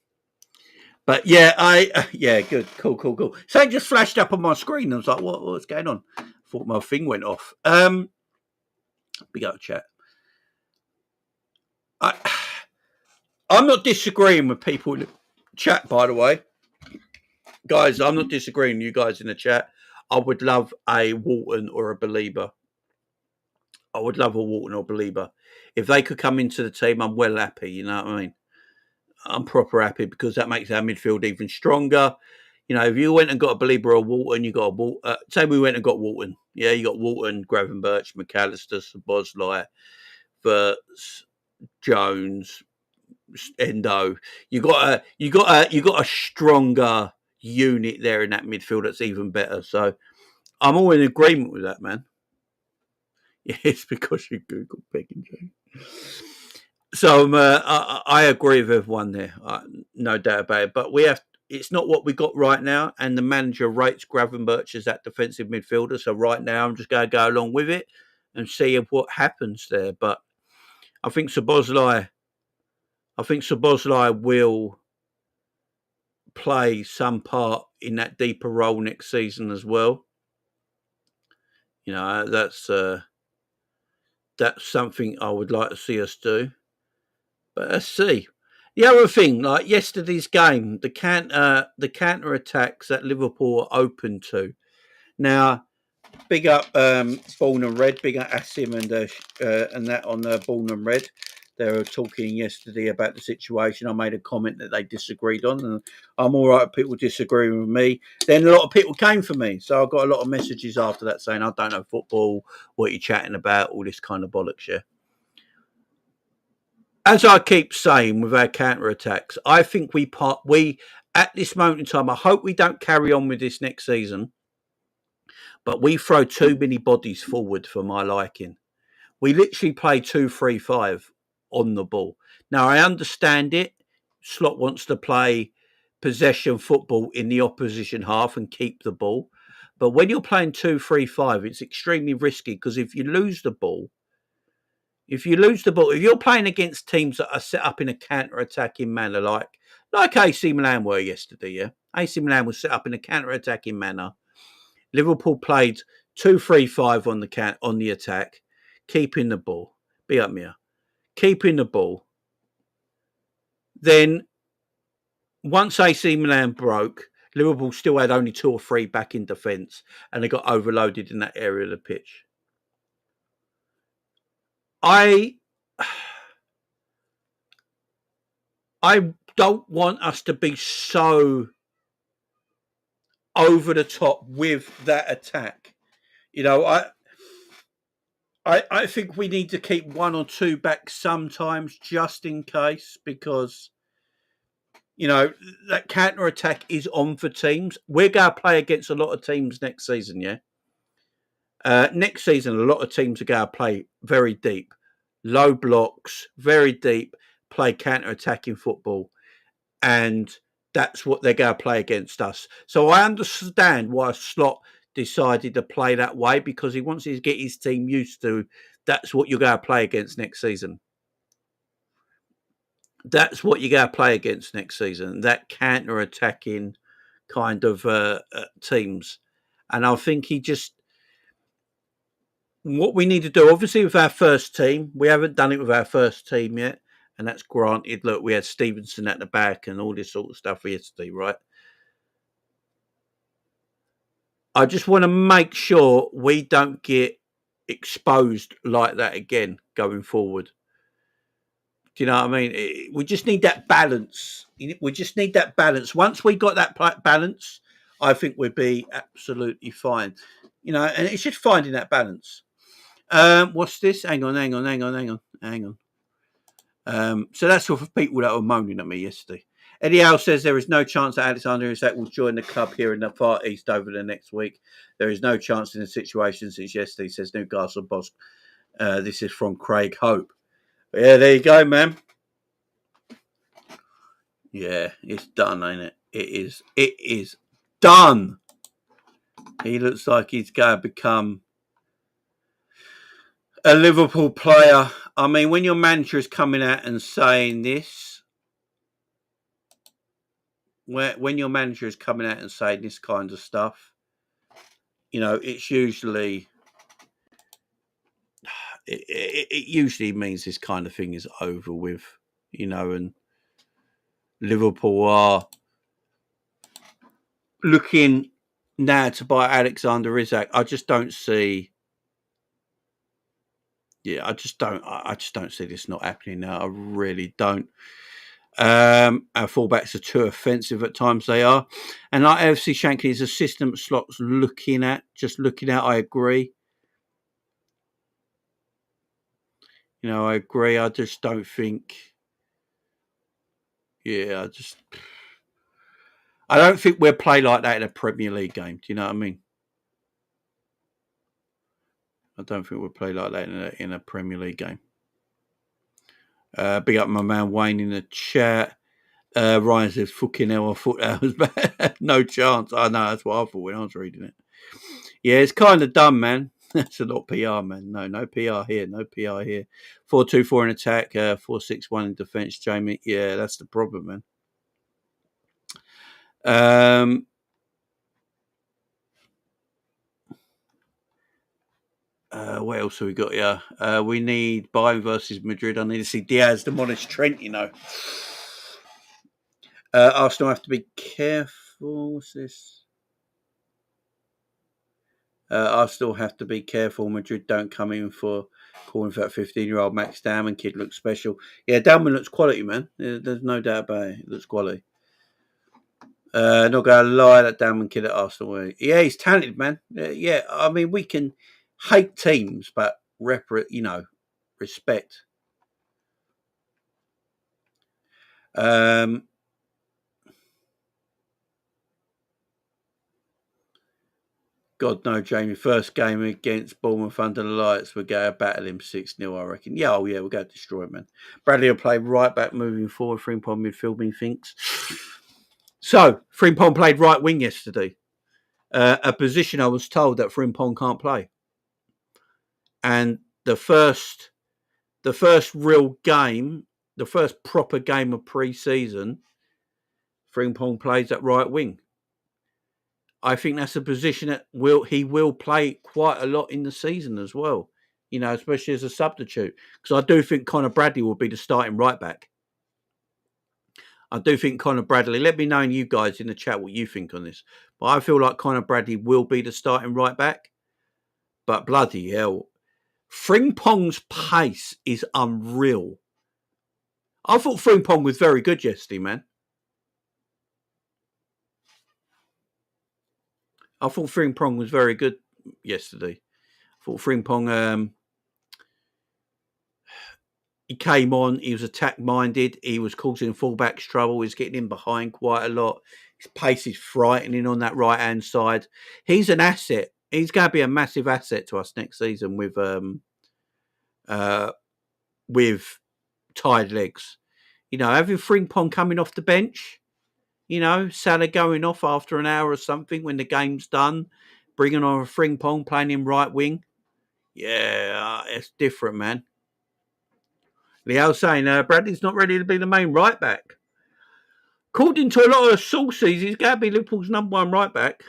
But yeah, yeah, good, cool. Something just flashed up on my screen. I was like, what's going on? I thought my thing went off. Big up chat. I'm not disagreeing with people in the chat, by the way. Guys, I'm not disagreeing with you guys in the chat. I would love a Walton or a Belieber. If they could come into the team, I'm well happy. You know what I mean? I'm proper happy because that makes our midfield even stronger. You know, if you went and got a Belieber or Walton, you got a Walton. Say we went and got Walton. Yeah, you got Walton, Gravenberch, McAllister, Szoboszlai, Verts, Jones, Endo. You got a stronger unit there in that midfield that's even better. So I'm all in agreement with that, man. Yeah, it's because you Google Pegging Jones. So I agree with everyone there, no doubt about it. But it's not what we got right now, and the manager rates Gravenberch as that defensive midfielder. So right now, I'm just going to go along with it and see what happens there. But I think Szoboszlai will play some part in that deeper role next season as well. You know, that's something I would like to see us do. But let's see. The other thing, like yesterday's game, the counter attacks that Liverpool are open to. Now, big up Born and Red, big up Asim and that on Born and Red. They were talking yesterday about the situation. I made a comment that they disagreed on, and I'm all right if people disagreeing with me. Then a lot of people came for me, so I got a lot of messages after that saying, "I don't know football. What are you chatting about? All this kind of bollocks." Yeah. As I keep saying with our counter attacks, I think we at this moment in time. I hope we don't carry on with this next season, but we throw too many bodies forward for my liking. We literally play 2-3-5 on the ball. Now I understand it. Slot wants to play possession football in the opposition half and keep the ball, but when you're playing 2-3-5, it's extremely risky because if you lose the ball, if you're playing against teams that are set up in a counter-attacking manner, like AC Milan were yesterday, yeah, AC Milan was set up in a counter-attacking manner. Liverpool played 2-3-5 on the attack, keeping the ball. Be up, Mia. Keeping the ball. Then once AC Milan broke, Liverpool still had only 2 or 3 back in defence, and they got overloaded in that area of the pitch. I don't want us to be so over the top with that attack. You know, I think we need to keep 1 or 2 back sometimes, just in case, because you know that counter attack is on for teams. We're going to play against a lot of teams next season, yeah. Next season, a lot of teams are going to play very deep, low blocks, very deep, play counter attacking football, and that's what they're going to play against us. So I understand why Slot decided to play that way, because he wants to get his team used to that's what you're going to play against next season. That's what you're going to play against next season, that counter-attacking kind of teams. And I think he just... What we need to do, obviously, with our first team, we haven't done it with our first team yet, and that's granted. Look, we had Stevenson at the back and all this sort of stuff yesterday, right? I just want to make sure we don't get exposed like that again going forward. Do you know what I mean? We just need that balance. We just need that balance. Once we got that balance, I think we'd be absolutely fine. You know, and it's just finding that balance. What's this? Hang on. So that's all for people that were moaning at me yesterday. Eddie Howe says there is no chance that Alexander Isak will join the club here in the Far East over the next week. There is no chance in the situation since yesterday, says Newcastle boss. This is from Craig Hope. But yeah, there you go, man. Yeah, it's done, ain't it? It is done. He looks like he's going to become a Liverpool player. I mean, when your manager is coming out and saying this, when your manager is coming out and saying this kind of stuff, you know, it's usually... It usually means this kind of thing is over with, you know, and Liverpool are looking now to buy Alexander Isak. I just don't see... Yeah, I just don't see this not happening now. I really don't. Our fullbacks are too offensive at times. They are, and like FC Shankly's assistant Slot's looking at. I agree. You know, I agree. I just don't think. Yeah, I don't think we'll play like that in a Premier League game. Do you know what I mean? I don't think we'll play like that in a Premier League game. Big up my man Wayne in the chat. Ryan says, fucking hell, I thought that was bad. No chance. I know, that's what I thought when I was reading it. Yeah, it's kind of dumb, man. That's a lot of PR, man. No PR here. No PR here. 4-2-4 in attack, 4-6-1 in defence, Jamie. Yeah, that's the problem, man. What else have we got here? We need Bayern versus Madrid. I need to see Díaz demolish Trent, you know. Arsenal have to be careful. What's this? Arsenal have to be careful. Madrid don't come in for calling for that 15-year-old Max Dalman kid. Looks special. Yeah, Dalman looks quality, man. There's no doubt about it. It looks quality. Not going to lie, that Dalman kid at Arsenal. Yeah, he's talented, man. Yeah, I mean, we can hate teams, but respect. God no, Jamie. First game against Bournemouth under the lights, we're going to battle him 6-0, I reckon. Yeah, we're going to destroy him, man. Bradley will play right back moving forward. Frimpong midfield, methinks. So, Frimpong played right wing yesterday. A position I was told that Frimpong can't play. And the first real game, the first proper game of pre-season, Frimpong plays at right wing. I think that's a position that he will play quite a lot in the season as well, you know, especially as a substitute. Because I do think Conor Bradley will be the starting right back. I do think Conor Bradley, let me know you guys in the chat what you think on this. But I feel like Conor Bradley will be the starting right back. But bloody hell, Frimpong's pace is unreal. I thought Frimpong was very good yesterday, man. I thought Frimpong was very good yesterday. I thought Frimpong, he came on, he was attack-minded, he was causing fullbacks trouble, he was getting in behind quite a lot. His pace is frightening on that right-hand side. He's an asset. He's going to be a massive asset to us next season with tired legs. You know, having Frimpong coming off the bench, you know, Salah going off after an hour or something when the game's done, bringing on a Frimpong, playing him right wing. Yeah, it's different, man. Leo saying Bradley's not ready to be the main right back. According to a lot of sources, he's going to be Liverpool's number one right back.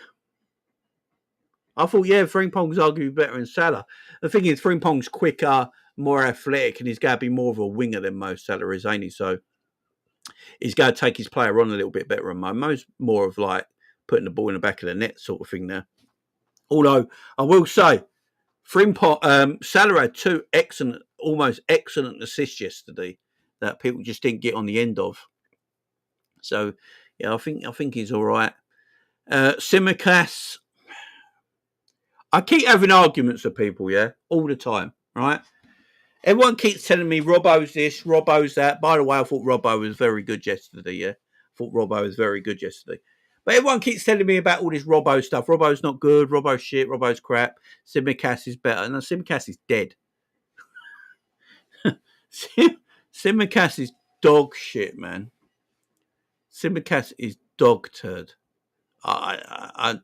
I thought, yeah, Frimpong's arguably better than Salah. The thing is, Frimpong's quicker, more athletic, and he's going to be more of a winger than Mo Salah is, ain't he? So he's going to take his player on a little bit better than Mo. Mo's more of like putting the ball in the back of the net sort of thing there. Although, I will say, Frimpong, Salah had two almost excellent assists yesterday that people just didn't get on the end of. So, yeah, I think he's all right. Tsimikas, I keep having arguments with people, yeah, all the time, right? Everyone keeps telling me Robbo's this, Robbo's that. By the way, I thought Robbo was very good yesterday, yeah. I thought Robbo was very good yesterday. But everyone keeps telling me about all this Robbo stuff. Robbo's not good, Robbo's shit, Robbo's crap. Tsimikas is better. And Tsimikas is dead. Tsimikas is dog shit, man. Tsimikas is dog turd. I'm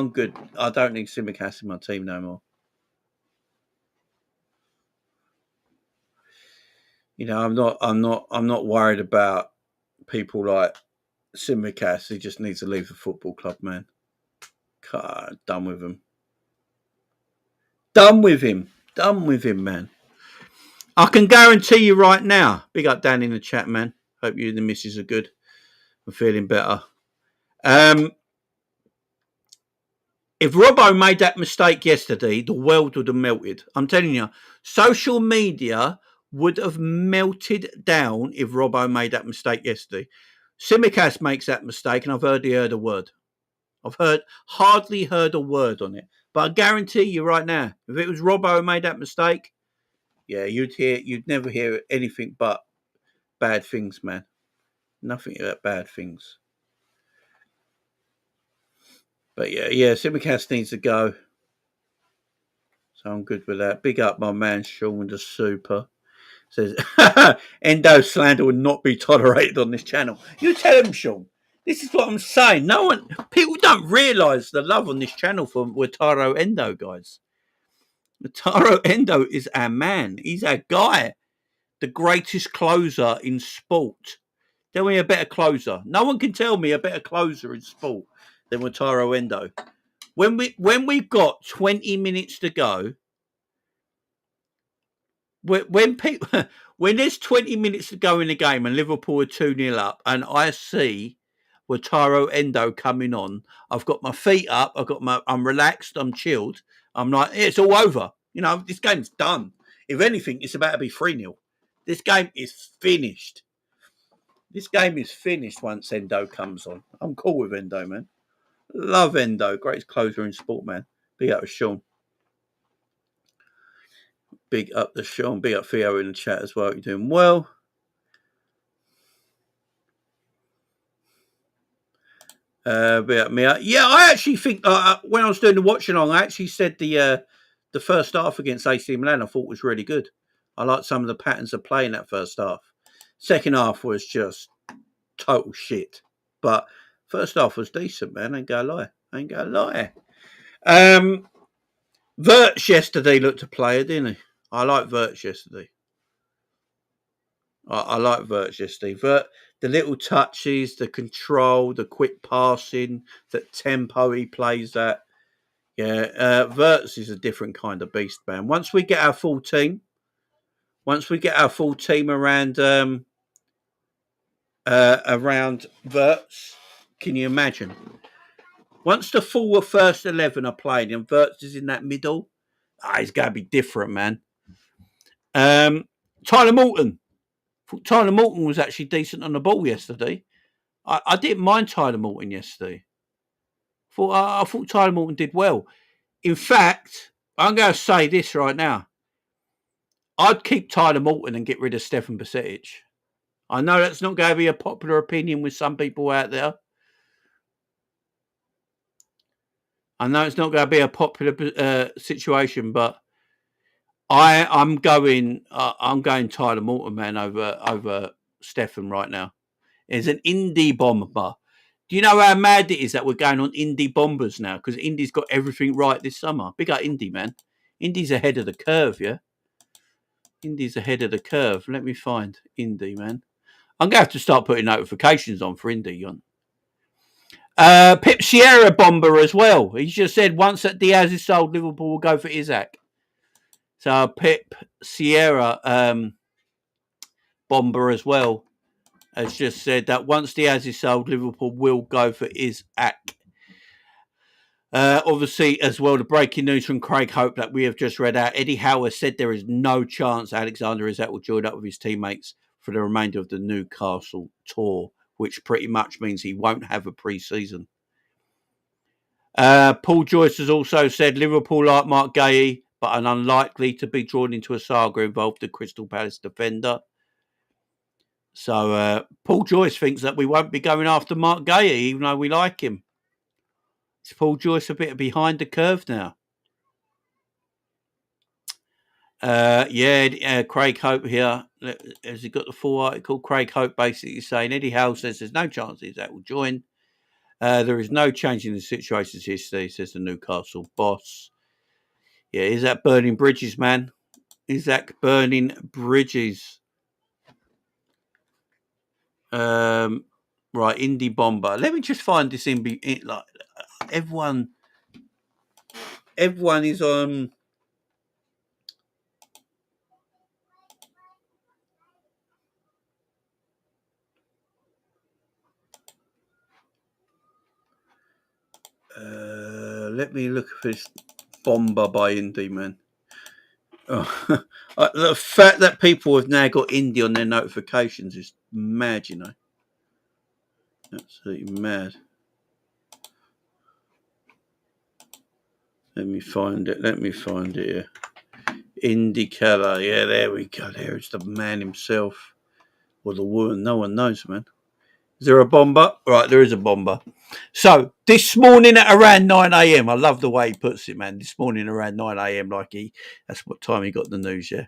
good. I don't need Tsimikas in my team no more. You know, I'm not worried about people like Tsimikas. He just needs to leave the football club, man. God, done with him. Done with him, man. I can guarantee you right now. Big up Dan in the chat, man. Hope you and the missus are good. I'm feeling better. If Robbo made that mistake yesterday, the world would have melted. I'm telling you, social media would have melted down if Robbo made that mistake yesterday. Tsimikas makes that mistake, and I've hardly heard a word. I've hardly heard a word on it. But I guarantee you right now, if it was Robbo who made that mistake, yeah, you'd never hear anything but bad things, man. Nothing but bad things. But yeah, Tsimikas needs to go. So I'm good with that. Big up my man Sean the Super. Says Endo slander would not be tolerated on this channel. You tell him, Sean. This is what I'm saying. People don't realise the love on this channel for Wataru Endo, guys. Wataru Endo is our man. He's our guy. The greatest closer in sport. Tell me a better closer. No one can tell me a better closer in sport than Wataru Endo. When we've got 20 minutes to go, when there's 20 minutes to go in the game and Liverpool are 2-0 up, and I see Wataru Endo coming on, I've got my feet up, I'm relaxed, I'm chilled. I'm like, it's all over. You know, this game's done. If anything, it's about to be 3-0. This game is finished. This game is finished once Endo comes on. I'm cool with Endo, man. Love Endo. Greatest closer in sport, man. Big up to Sean. Big up to Sean. Big up Theo in the chat as well. You're doing well. Big up me. Yeah, I actually think when I was doing the watching on, I actually said the first half against AC Milan I thought was really good. I liked some of the patterns of play in that first half. Second half was just total shit. But first half was decent, man. Ain't gonna lie. Wirtz yesterday looked a player, didn't he? I like Wirtz yesterday. I like Wirtz yesterday. The little touches, the control, the quick passing, the tempo he plays at. Yeah, Wirtz is a different kind of beast, man. Once we get our full team around around Wirtz. Can you imagine? Once the full first 11 are playing and Wirtz is in that middle, it's going to be different, man. Tyler Morton. Tyler Morton was actually decent on the ball yesterday. I didn't mind Tyler Morton yesterday. I thought Tyler Morton did well. In fact, I'm going to say this right now. I'd keep Tyler Morton and get rid of Stefan Bajcetic. I know that's not going to be a popular opinion with some people out there. I know it's not going to be a popular situation, but I'm going Tyler Morton, man, over Stefan right now. It's an indie bomber. Do you know how mad it is that we're going on indie bombers now? Because Indy's got everything right this summer. Big up Indy, man. Indy's ahead of the curve, yeah? Indy's ahead of the curve. Let me find Indy, man. I'm going to have to start putting notifications on for Indy. Pip Sierra bomber as well. He just said once that Diaz is sold, Liverpool will go for Isak. So Pip Sierra bomber as well has just said that once Diaz is sold, Liverpool will go for Isak. Obviously, as well, the breaking news from Craig Hope that we have just read out. Eddie Howe has said there is no chance Alexander Isak will join up with his teammates for the remainder of the Newcastle tour, which pretty much means he won't have a pre-season. Paul Joyce has also said Liverpool like Mark Gahey, but are unlikely to be drawn into a saga involved the Crystal Palace defender. So Paul Joyce thinks that we won't be going after Mark Gahey, even though we like him. Is Paul Joyce a bit behind the curve now? Craig Hope here. Has he got the full article? Craig Hope basically saying Eddie Howe says there's no chance that will join. There is no change in the situation's history, says the Newcastle boss. Yeah, is that burning bridges, man? Is that burning bridges? Right, Indie Bomber. Let me just find this like everyone is on. Let me look for this Bomber by Indie, man. Oh, the fact that people have now got Indie on their notifications is mad, you know. Absolutely mad. Let me find it here. Indie Keller. Yeah, there we go. There's the man himself. Or the woman. No one knows, man. Is there a bomber? Right, there is a bomber. So, this morning at around 9 a.m., I love the way he puts it, man. This morning around 9 a.m., that's what time he got the news, yeah.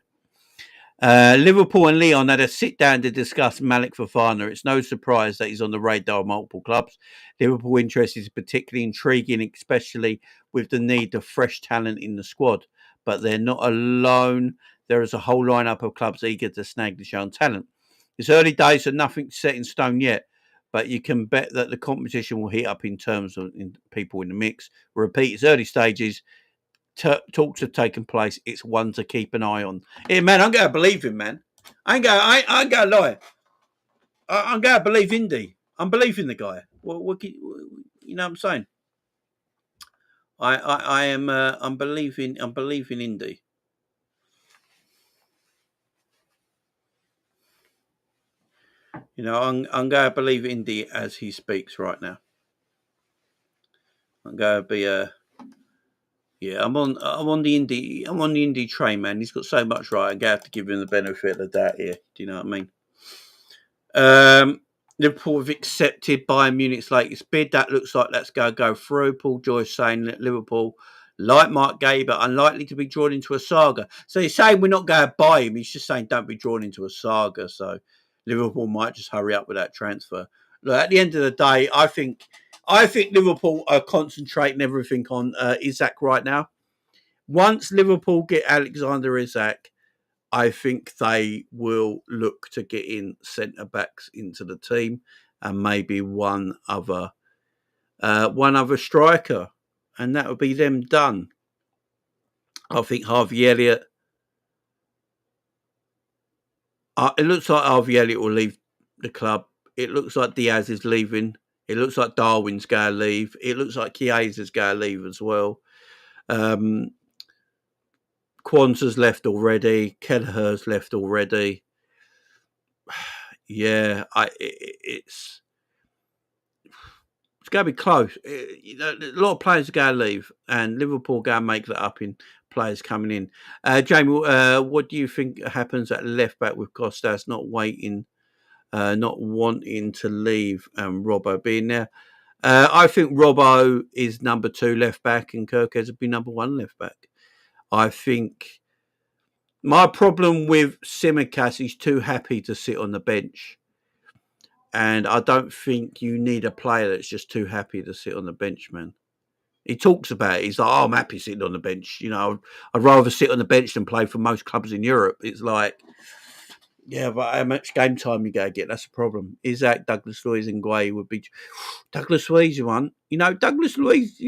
Liverpool and Leon had a sit-down to discuss Malik Fofana. It's no surprise that he's on the radar of multiple clubs. Liverpool interest is particularly intriguing, especially with the need of fresh talent in the squad. But they're not alone. There is a whole lineup of clubs eager to snag this young talent. It's early days and nothing's set in stone yet, but you can bet that the competition will heat up in terms of people in the mix. Repeat, it's early stages. Talks have taken place. It's one to keep an eye on. Yeah, man, I'm going to believe him, man. I ain't going to lie. I'm going to believe Indy. I'm believing the guy. You know what I'm saying? I am. I'm believing Indy. You know, I'm going to believe Indy as he speaks right now. I'm going to be Yeah, I'm on the indie train, man. He's got so much right. I'm gonna have to give him the benefit of that here. Do you know what I mean? Liverpool have accepted Bayern Munich's latest bid. That looks like that's going to go through. Paul Joyce saying that Liverpool, like Mark Gahey, but unlikely to be drawn into a saga. So he's saying we're not going to buy him. He's just saying don't be drawn into a saga. So Liverpool might just hurry up with that transfer. Look, at the end of the day, I think Liverpool are concentrating everything on Isak right now. Once Liverpool get Alexander Isak, I think they will look to get in centre backs into the team and maybe one other striker, and that would be them done. I think Harvey Elliott. It looks like Harvey Elliott will leave the club It looks like Díaz is leaving. It looks like Darwin's going to leave. It looks like Chiesa's going to leave as well. Kwanzaa's left already. Kelleher's left already. Yeah, it's going to be close. A lot of players are going to leave, and Liverpool are going to make that up in players coming in. Jamie, what do you think happens at left back with Costas not wanting to leave and Robbo being there? I think Robbo is number 2 left back, and Kirkes would be number 1 left back. I think my problem with Tsimikas, he's too happy to sit on the bench. And I don't think you need a player that's just too happy to sit on the bench, man. He talks about it. He's like, I'm happy sitting on the bench. You know, I'd rather sit on the bench than play for most clubs in Europe. It's like, yeah, but how much game time you got to get? That's the problem. Isak, Douglas Luiz and Guay would be... Douglas Luiz, you want? Douglas Luiz,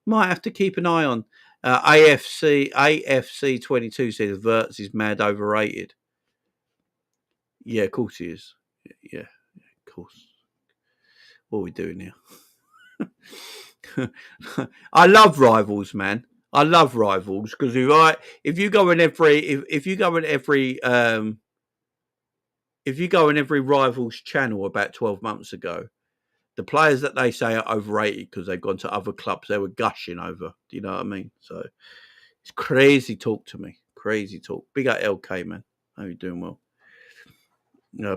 might have to keep an eye on. AFC 22 says Wirtz is mad overrated. Yeah, of course he is. Yeah, of course. What are we doing here? I love rivals, man. I love rivals because if you go in every rivals channel about 12 months ago, the players that they say are overrated because they've gone to other clubs, they were gushing over. Do you know what I mean? So it's crazy talk to me. Crazy talk. Big up LK, man. How you doing? Well.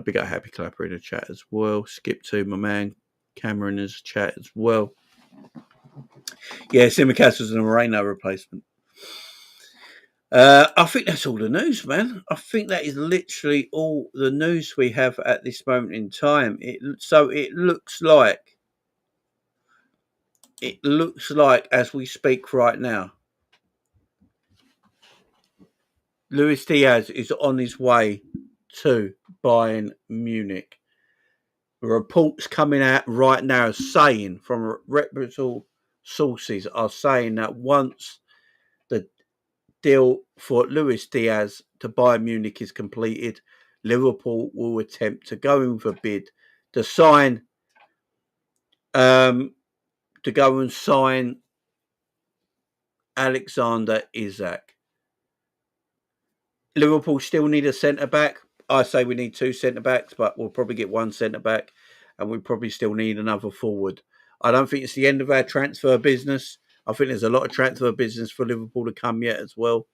Big up Happy Clapper in the chat as well. Skip to my man Cameron in the chat as well. Yeah, Tsimikas was an Moreno replacement. I think that's all the news, man. I think that is literally all the news we have at this moment in time. It looks like as we speak right now, Luis Diaz is on his way to Bayern Munich. The reports coming out right now saying, from reputable sources, are saying that once the deal for Luis Diaz to Bayern Munich is completed, Liverpool will attempt to go in for bid to sign, to go and sign Alexander Isak. Liverpool still need a centre-back. I say we need 2 centre-backs, but we'll probably get 1 centre-back, and we probably still need another forward. I don't think it's the end of our transfer business. I think there's a lot of transfer business for Liverpool to come yet as well.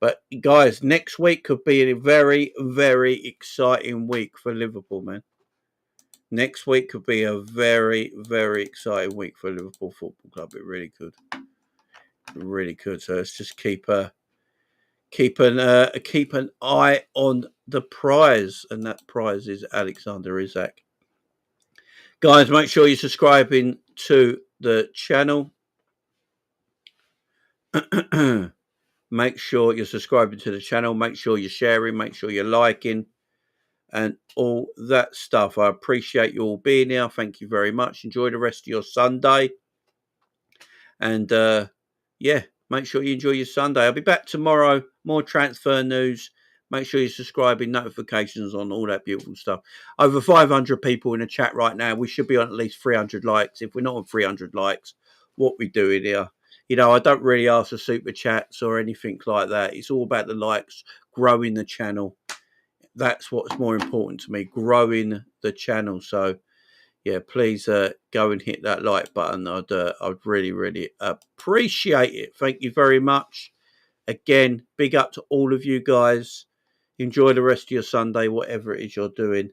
But, guys, next week could be a very, very exciting week for Liverpool, man. Next week could be a very, very exciting week for Liverpool Football Club. It really could. It really could. So let's just keep an eye on the prize, and that prize is Alexander Isak. Guys, make sure you're subscribing to the channel. Make sure you're subscribing to the channel. Make sure you're sharing. Make sure you're liking and all that stuff. I appreciate you all being here. Thank you very much. Enjoy the rest of your Sunday. And, make sure you enjoy your Sunday. I'll be back tomorrow. More transfer news. Make sure you're subscribing, notifications on, all that beautiful stuff. Over 500 people in the chat right now. We should be on at least 300 likes. If we're not on 300 likes, what we doing here? I don't really ask for super chats or anything like that. It's all about the likes, growing the channel. That's what's more important to me, growing the channel. So, yeah, please go and hit that like button. I'd really, really appreciate it. Thank you very much. Again, big up to all of you guys. Enjoy the rest of your Sunday, whatever it is you're doing.